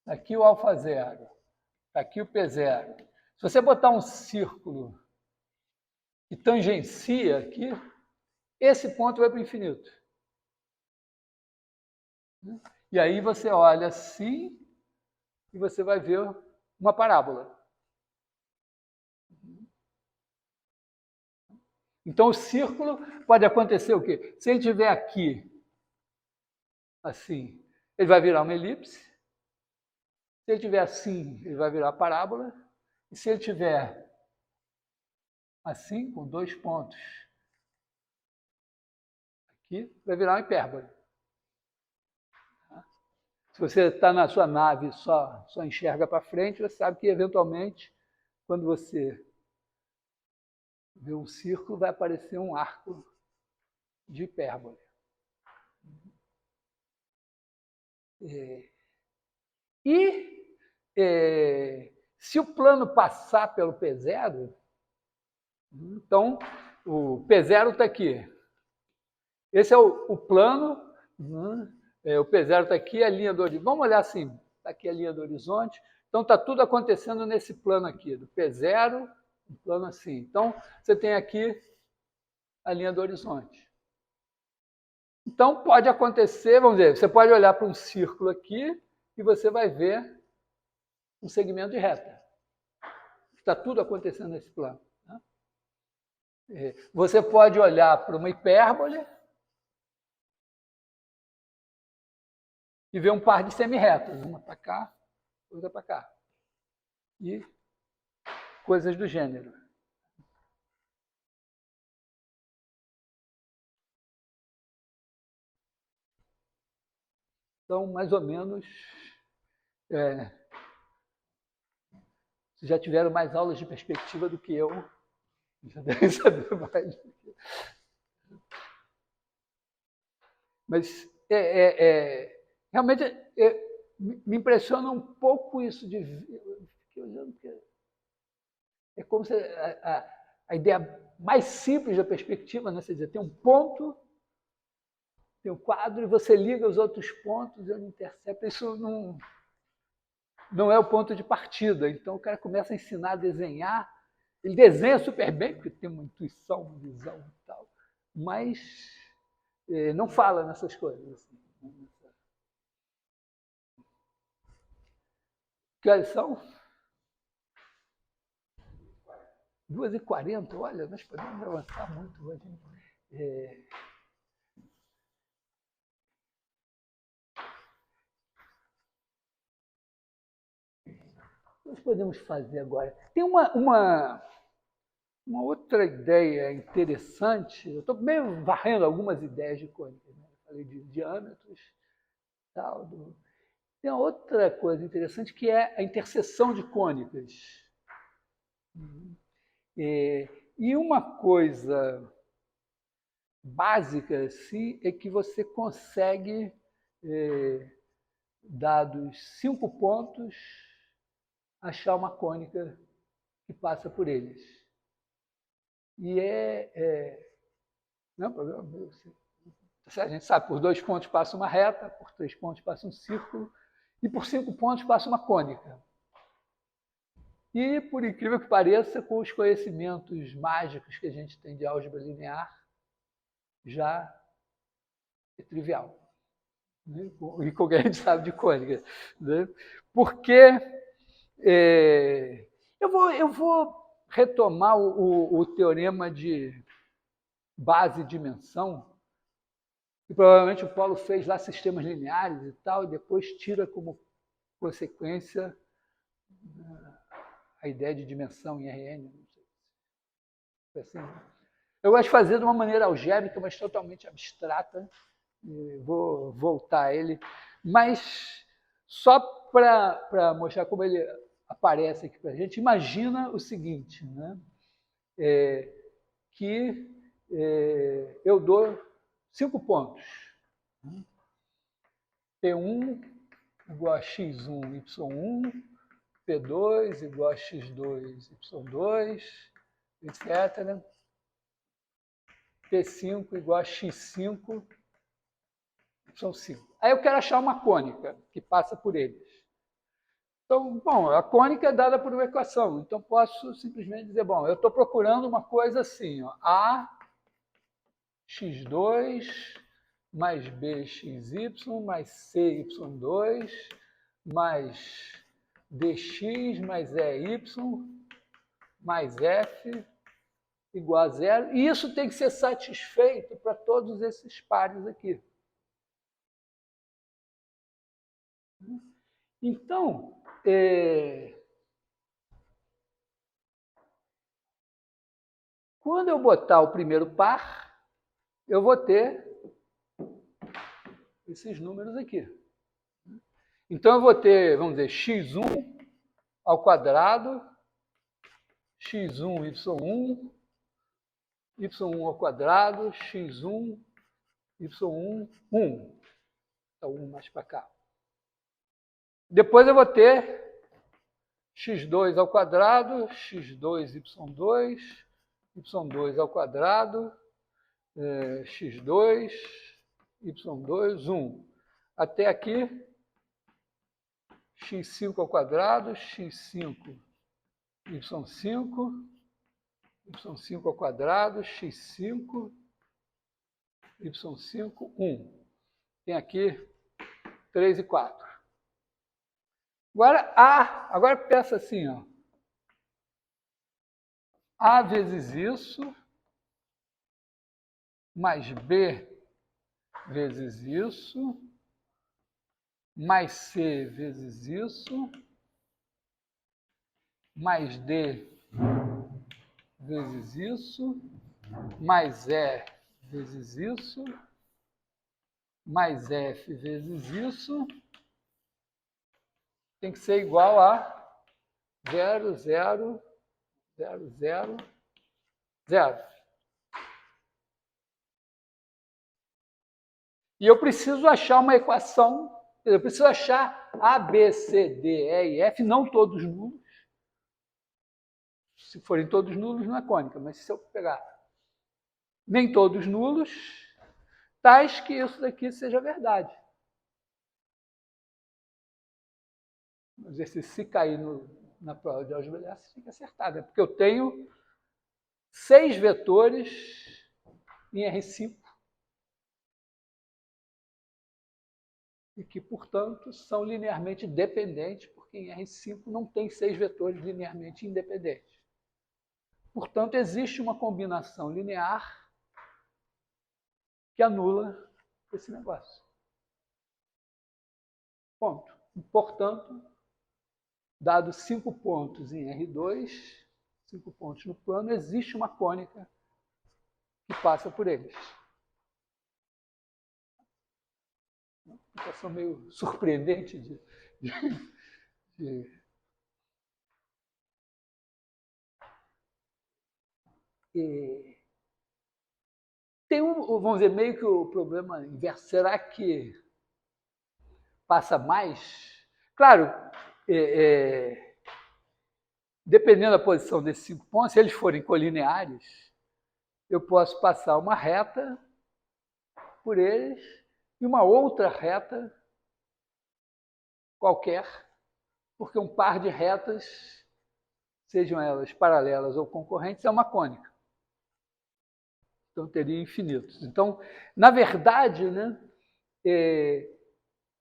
está aqui o alfa zero, está aqui o P zero. Se você botar um círculo que tangencia aqui, esse ponto vai para o infinito. E aí você olha assim e você vai ver uma parábola. Então o círculo pode acontecer o quê? Se ele estiver aqui, assim, ele vai virar uma elipse. Se ele estiver assim, ele vai virar parábola. E se ele estiver assim, com dois pontos aqui, vai virar uma hipérbole. Se você está na sua nave e só enxerga para frente, você sabe que, eventualmente, quando você vê um círculo, vai aparecer um arco de hipérbole. Se o plano passar pelo P0, então o P0 está aqui. Esse é o plano, o P0 está aqui, a linha do horizonte. Vamos olhar assim, está aqui a linha do horizonte. Então está tudo acontecendo nesse plano aqui, do P0, um plano assim. Então você tem aqui a linha do horizonte. Então pode acontecer, vamos dizer, você pode olhar para um círculo aqui e você vai ver um segmento de reta. Está tudo acontecendo nesse plano. Né? Você pode olhar para uma hipérbole e ver um par de semirretas, uma para cá, outra para cá. E coisas do gênero. Então, mais ou menos, vocês já tiveram mais aulas de perspectiva do que eu. Já devem saber mais. Mas realmente me impressiona um pouco isso de... Fiquei olhando, porque é como se a ideia mais simples da perspectiva, né? Você dizer, tem um ponto, tem um quadro, e você liga os outros pontos, ele intercepta. Isso não é o ponto de partida. Então o cara começa a ensinar a desenhar. Ele desenha super bem, porque tem uma intuição, uma visão e tal, mas não fala nessas coisas. Assim. Que horas são? 2h40, olha, nós podemos avançar muito hoje. Nós podemos fazer agora. Tem uma outra ideia interessante. Eu estou meio varrendo algumas ideias de cônicas. Né? Eu falei de diâmetros, tal. Tem uma outra coisa interessante que é a interseção de cônicas. E uma coisa básica assim, é que você consegue, dados 5 pontos, achar uma cônica que passa por eles. E não é um problema meu. A gente sabe, por 2 pontos passa uma reta, por 3 pontos passa um círculo, e por 5 pontos passa uma cônica. E, por incrível que pareça, com os conhecimentos mágicos que a gente tem de álgebra linear, já é trivial. Né? E qualquer gente sabe de cônica. Né? Porque eu vou retomar o teorema de base e dimensão, que provavelmente o Paulo fez lá sistemas lineares e tal, e depois tira como consequência a ideia de dimensão em Rn. Não sei. Assim, eu gosto de fazer de uma maneira algébrica, mas totalmente abstrata. Vou voltar a ele. Mas só para mostrar como ele aparece aqui para a gente, imagina o seguinte, né? Que eu dou 5 pontos. P1 igual a x1, y1, P2 igual a x2, y2, etc. P5 igual a x5, y5. Aí eu quero achar uma cônica que passa por eles. Então, bom, a cônica é dada por uma equação. Então, posso simplesmente dizer, bom, eu estou procurando uma coisa assim, ó, A x2 mais b xy mais c y2 mais dx mais ey mais f igual a zero. E isso tem que ser satisfeito para todos esses pares aqui. Então, quando eu botar o primeiro par, eu vou ter esses números aqui. Então, eu vou ter, vamos dizer, x1 ao quadrado, x1, y1, y1 ao quadrado, x1, y1, 1. Então, 1 mais para cá. Depois eu vou ter x2 ao quadrado, x2, y2, y2 ao quadrado, x2, y2, 1. Até aqui, x5 ao quadrado, x5, y5, y5 ao quadrado, x5, y5, 1. Tem aqui 3 e 4. Agora pensa assim, ó. A vezes isso, mais B vezes isso, mais C vezes isso, mais D vezes isso, mais E vezes isso, mais F vezes isso, tem que ser igual a 0, 0, 0, 0, 0. E eu preciso achar uma equação, eu preciso achar A, B, C, D, E e F, não todos nulos. Se forem todos nulos, não é cônica, mas se eu pegar nem todos nulos, tais que isso daqui seja verdade. Vamos dizer, se cair na prova de álgebra, fica acertado. É porque eu tenho 6 vetores em R5 e que, portanto, são linearmente dependentes, porque em R5 não tem 6 vetores linearmente independentes. Portanto, existe uma combinação linear que anula esse negócio. Ponto. Portanto, dados 5 pontos em R2, 5 pontos no plano, existe uma cônica que passa por eles. Uma situação meio surpreendente de tem vamos dizer, meio que o problema inverso. Será que passa mais? Claro, dependendo da posição desses 5 pontos, se eles forem colineares, eu posso passar uma reta por eles e uma outra reta qualquer, porque um par de retas, sejam elas paralelas ou concorrentes, é uma cônica. Então, teria infinitos. Então, na verdade, né,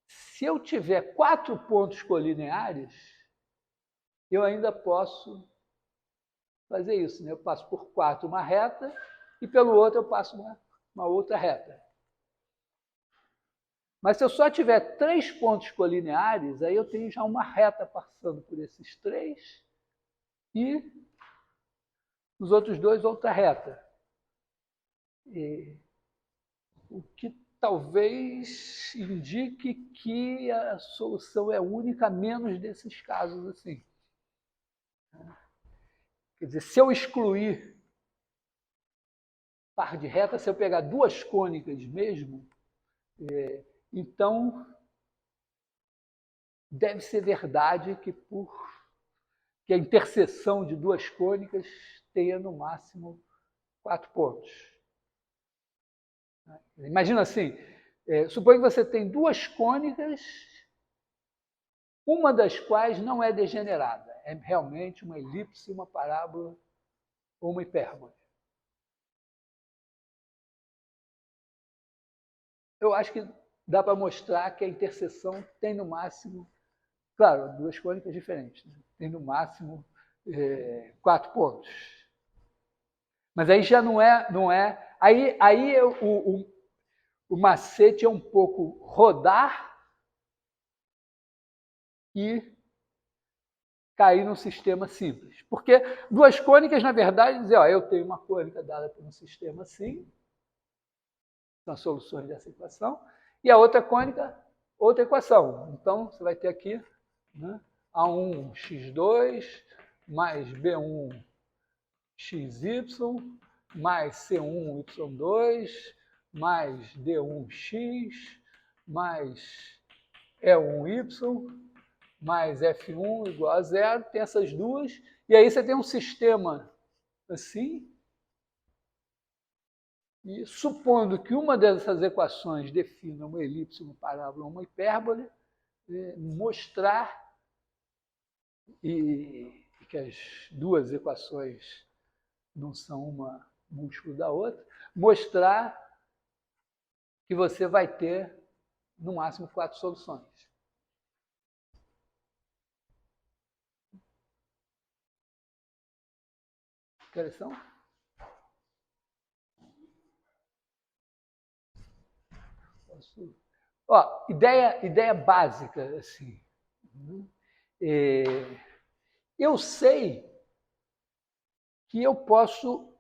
se eu tiver 4 pontos colineares, eu ainda posso fazer isso. Né? Eu passo por 4 uma reta e pelo outro eu passo uma outra reta. Mas se eu só tiver 3 pontos colineares, aí eu tenho já uma reta passando por esses 3 e os outros 2 outra reta. O que talvez indique que a solução é única, menos desses casos assim. Quer dizer, se eu excluir par de retas, se eu pegar 2 cônicas mesmo, então deve ser verdade que a interseção de 2 cônicas tenha no máximo 4 pontos. Imagina assim, suponha que você tem 2 cônicas, uma das quais não é degenerada, é realmente uma elipse, uma parábola ou uma hipérbole. Eu acho que dá para mostrar que a interseção tem no máximo, claro, 2 cônicas diferentes, né? Tem no máximo 4 pontos. Mas aí já não é. Aí o macete é um pouco rodar e cair num sistema simples. Porque 2 cônicas, na verdade, dizer, eu tenho uma cônica dada por um sistema assim, são as soluções dessa equação, e a outra cônica, outra equação. Então, você vai ter aqui, né, A1x2 mais B1xy mais C1y2 mais D1x mais E1y mais F1 igual a 0, tem essas duas, e aí você tem um sistema assim, e supondo que uma dessas equações defina uma elipse, uma parábola, uma hipérbole, mostrar e que as 2 equações não são uma múltiplo da outra, mostrar que você vai ter, no máximo, 4 soluções. Questão? Ideia básica, assim. Eu sei que eu posso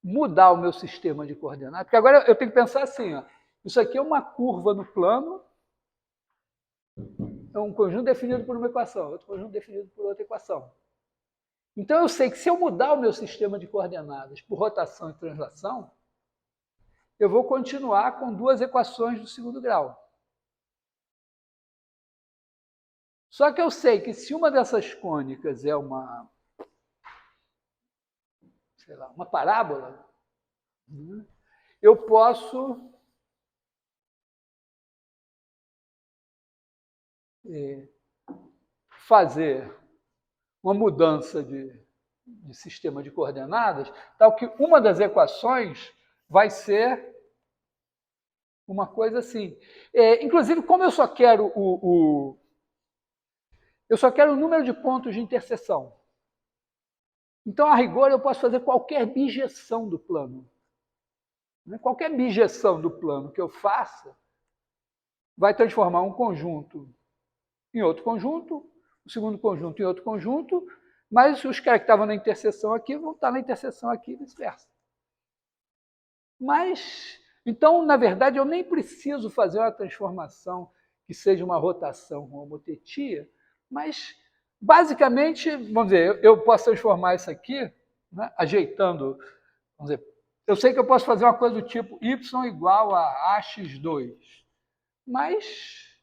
mudar o meu sistema de coordenadas, porque agora eu tenho que pensar assim, isso aqui é uma curva no plano, é um conjunto definido por uma equação, outro conjunto definido por outra equação. Então eu sei que se eu mudar o meu sistema de coordenadas por rotação e translação, eu vou continuar com 2 equações do segundo grau. Só que eu sei que se uma dessas cônicas é uma parábola, eu posso fazer uma mudança de sistema de coordenadas, tal que uma das equações vai ser uma coisa assim. Inclusive, como eu só quero eu só quero o número de pontos de interseção. Então, a rigor, eu posso fazer qualquer bijeção do plano. Qualquer bijeção do plano que eu faça vai transformar um conjunto em outro conjunto, o segundo conjunto em outro conjunto, mas os caras que estavam na interseção aqui vão estar na interseção aqui e vice-versa. Mas, então, na verdade, eu nem preciso fazer uma transformação que seja uma rotação com homotetia, mas, basicamente, vamos dizer, eu posso transformar isso aqui, né, ajeitando Vamos dizer, eu sei que eu posso fazer uma coisa do tipo y igual a ax2, mas,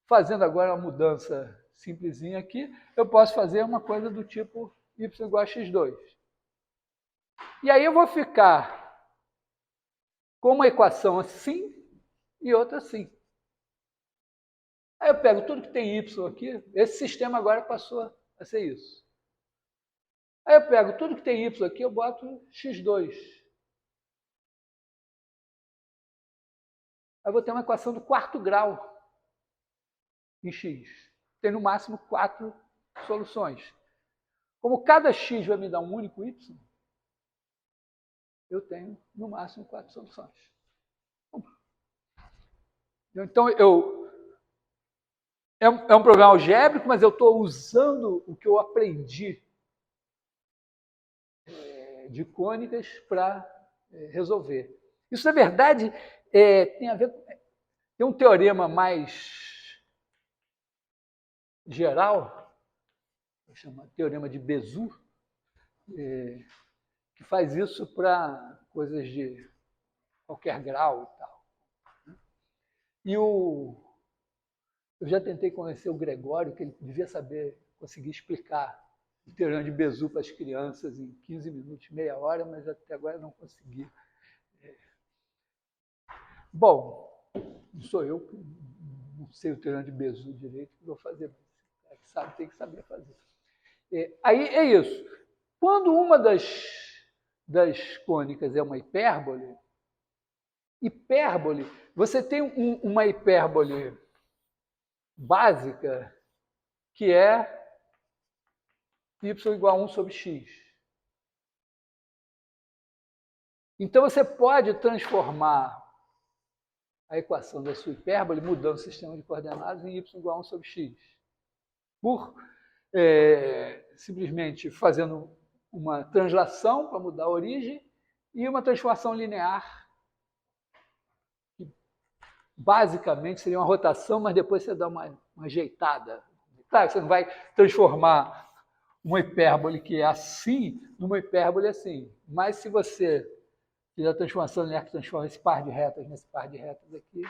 fazendo agora uma mudança simplesinha aqui, eu posso fazer uma coisa do tipo y igual a x2. E aí eu vou ficar com uma equação assim e outra assim. Aí eu pego tudo que tem y aqui, esse sistema agora passou a ser isso. Aí eu pego tudo que tem y aqui, eu boto x2. Aí eu vou ter uma equação do quarto grau em x. Tem no máximo 4 soluções. Como cada x vai me dar um único y, eu tenho no máximo 4 soluções. Então, é um programa algébrico, mas eu estou usando o que eu aprendi de cônicas para resolver. Isso, na verdade, tem a ver com... Tem um teorema mais geral, chama teorema de Bézout, que faz isso para coisas de qualquer grau e tal. E eu já tentei convencer o Gregório que ele devia saber, conseguir explicar o teorema de Bézout para as crianças em 15 minutos, meia hora, mas até agora não consegui. Bom, não sou eu que não sei o teorema de Bézout direito, que vou fazer, mas que sabe, tem que saber fazer. Aí é isso. Quando uma das cônicas é uma hipérbole, você tem uma hipérbole básica que é y igual a 1 sobre x. Então você pode transformar a equação da sua hipérbole, mudando o sistema de coordenadas, em y igual a 1 sobre x. Por simplesmente fazendo uma translação para mudar a origem e uma transformação linear, que basicamente seria uma rotação, mas depois você dá uma ajeitada. Claro, você não vai transformar uma hipérbole que é assim numa hipérbole assim, mas se você fizer a transformação linear que transforma esse par de retas nesse par de retas aqui,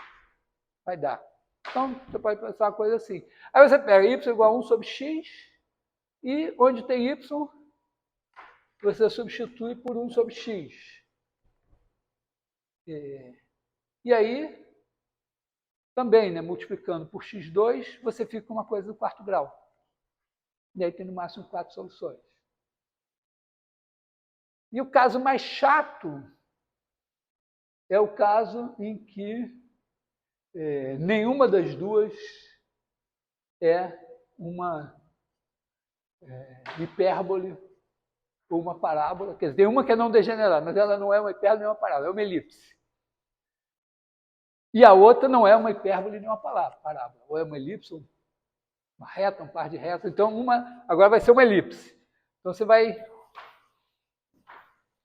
vai dar. Então, você pode pensar uma coisa assim. Aí você pega y igual a 1 sobre x, e onde tem y, você substitui por 1 sobre x. E aí, também, né, multiplicando por x2, você fica com uma coisa do quarto grau. E aí tem no máximo 4 soluções. E o caso mais chato é o caso em que nenhuma das duas é uma hipérbole ou uma parábola. Quer dizer, tem uma que é não degenerada, mas ela não é uma hipérbole nem uma parábola, é uma elipse. E a outra não é uma hipérbole nem uma parábola, ou é uma elipse, uma reta, um par de retas. Então, uma agora vai ser uma elipse. Então, você vai...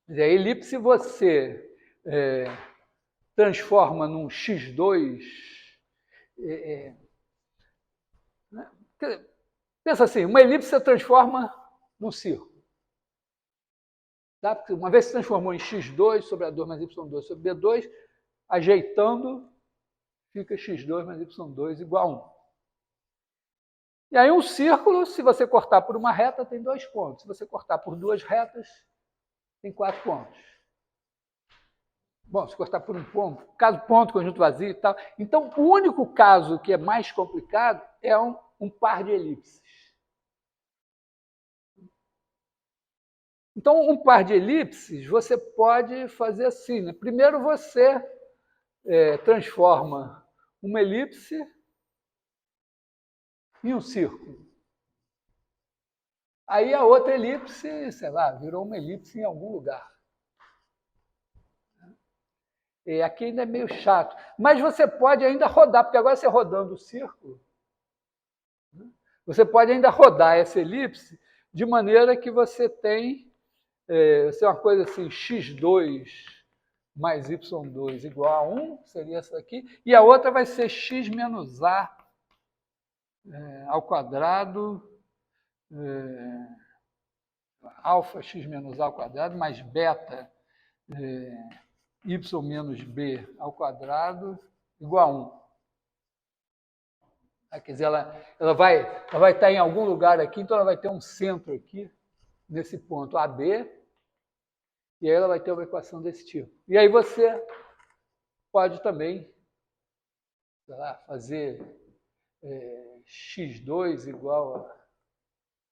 Quer dizer, a elipse você transforma num x2... pensa assim, uma elipse você transforma num círculo. Tá? Porque uma vez se transformou em x2 sobre A2 mais y2 sobre B2, ajeitando, fica x2 mais y2 igual a 1. E aí um círculo, se você cortar por uma reta, tem 2 pontos. Se você cortar por 2 retas, tem 4 pontos. Bom, se cortar por um ponto, caso ponto, conjunto vazio e tal. Então, o único caso que é mais complicado é um par de elipses. Então, um par de elipses, você pode fazer assim, né? Primeiro você transforma uma elipse em um círculo. Aí a outra elipse, sei lá, virou uma elipse em algum lugar. Aqui ainda é meio chato. Mas você pode ainda rodar, porque agora você rodando o círculo, você pode ainda rodar essa elipse de maneira que você tem uma coisa assim, x2 mais y2 igual a 1, seria essa aqui, e a outra vai ser x menos a ao quadrado alfa x menos a ao quadrado mais beta y menos b ao quadrado igual a 1. Quer dizer, ela vai estar em algum lugar aqui, então ela vai ter um centro aqui, nesse ponto AB, e aí ela vai ter uma equação desse tipo. E aí você pode também, sei lá, fazer x2 igual a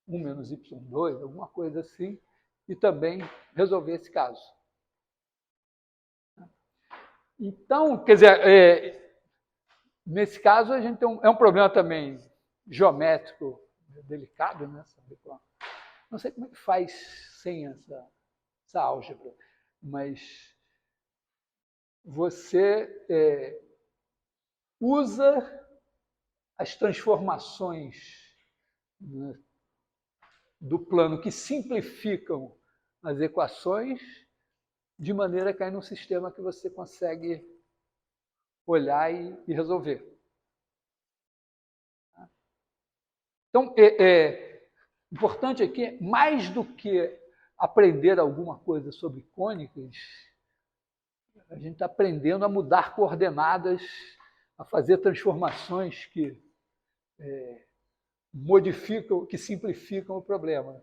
1 menos y2, alguma coisa assim, e também resolver esse caso. Então, quer dizer, nesse caso, a gente tem um problema também geométrico delicado, né? Não sei como é que faz sem essa álgebra, mas você usa as transformações, né, do plano que simplificam as equações de maneira a cair num sistema que você consegue olhar e resolver. Então, importante aqui, mais do que aprender alguma coisa sobre cônicas, a gente está aprendendo a mudar coordenadas, a fazer transformações que modificam, que simplificam o problema.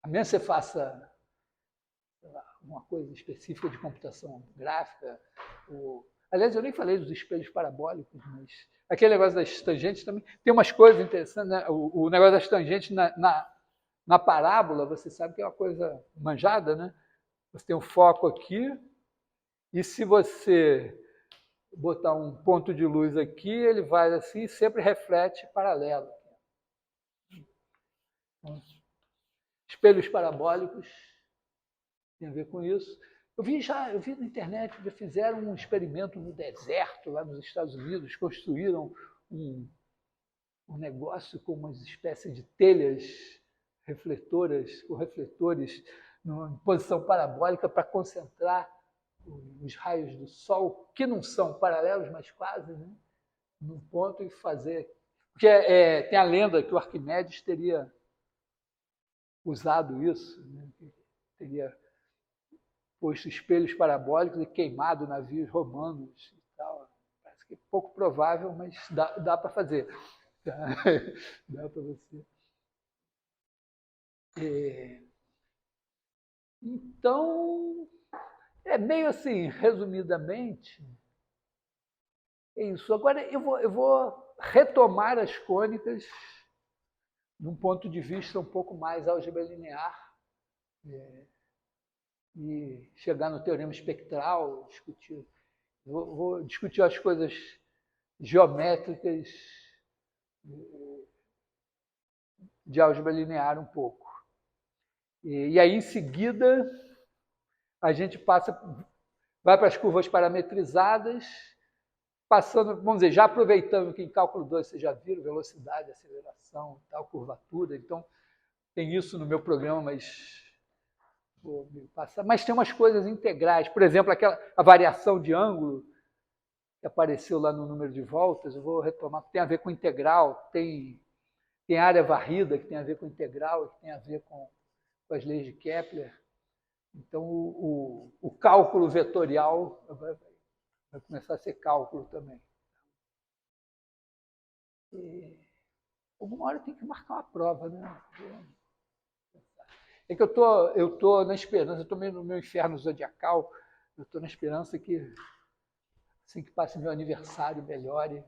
A menos que você faça uma coisa específica de computação gráfica. Aliás, eu nem falei dos espelhos parabólicos, mas aquele negócio das tangentes também tem umas coisas interessantes, né? O negócio das tangentes na parábola, você sabe que é uma coisa manjada, né? Você tem um foco aqui, e se você botar um ponto de luz aqui, ele vai assim e sempre reflete paralelo. Então, espelhos parabólicos tem a ver com isso. Eu vi na internet, já fizeram um experimento no deserto, lá nos Estados Unidos, construíram um negócio com uma espécie de telhas refletoras, com refletores em posição parabólica para concentrar os raios do Sol, que não são paralelos, mas quase, né, num ponto, e fazer... Porque tem a lenda que o Arquimedes teria usado isso, né, teria posto espelhos parabólicos e queimado navios romanos e tal. Parece que é pouco provável, mas dá para fazer. Dá para você. Então, é meio assim, resumidamente, é isso. Agora eu vou retomar as cônicas num ponto de vista um pouco mais álgebra linear, e chegar no teorema espectral, discutir. Vou discutir as coisas geométricas de álgebra linear um pouco. E aí, em seguida, a gente vai para as curvas parametrizadas, passando, vamos dizer, já aproveitando que em cálculo 2 vocês já viram velocidade, aceleração, tal, curvatura. Então, tem isso no meu programa, mas vou me passar. Mas tem umas coisas integrais. Por exemplo, a variação de ângulo que apareceu lá no número de voltas, eu vou retomar, que tem a ver com integral, tem área varrida, que tem a ver com integral, que tem a ver com as leis de Kepler. Então, o cálculo vetorial vai começar a ser cálculo também. Alguma hora tem que marcar uma prova, né? É que eu estou na esperança, eu estou meio no meu inferno zodiacal, eu estou na esperança que, assim que passe meu aniversário, melhore.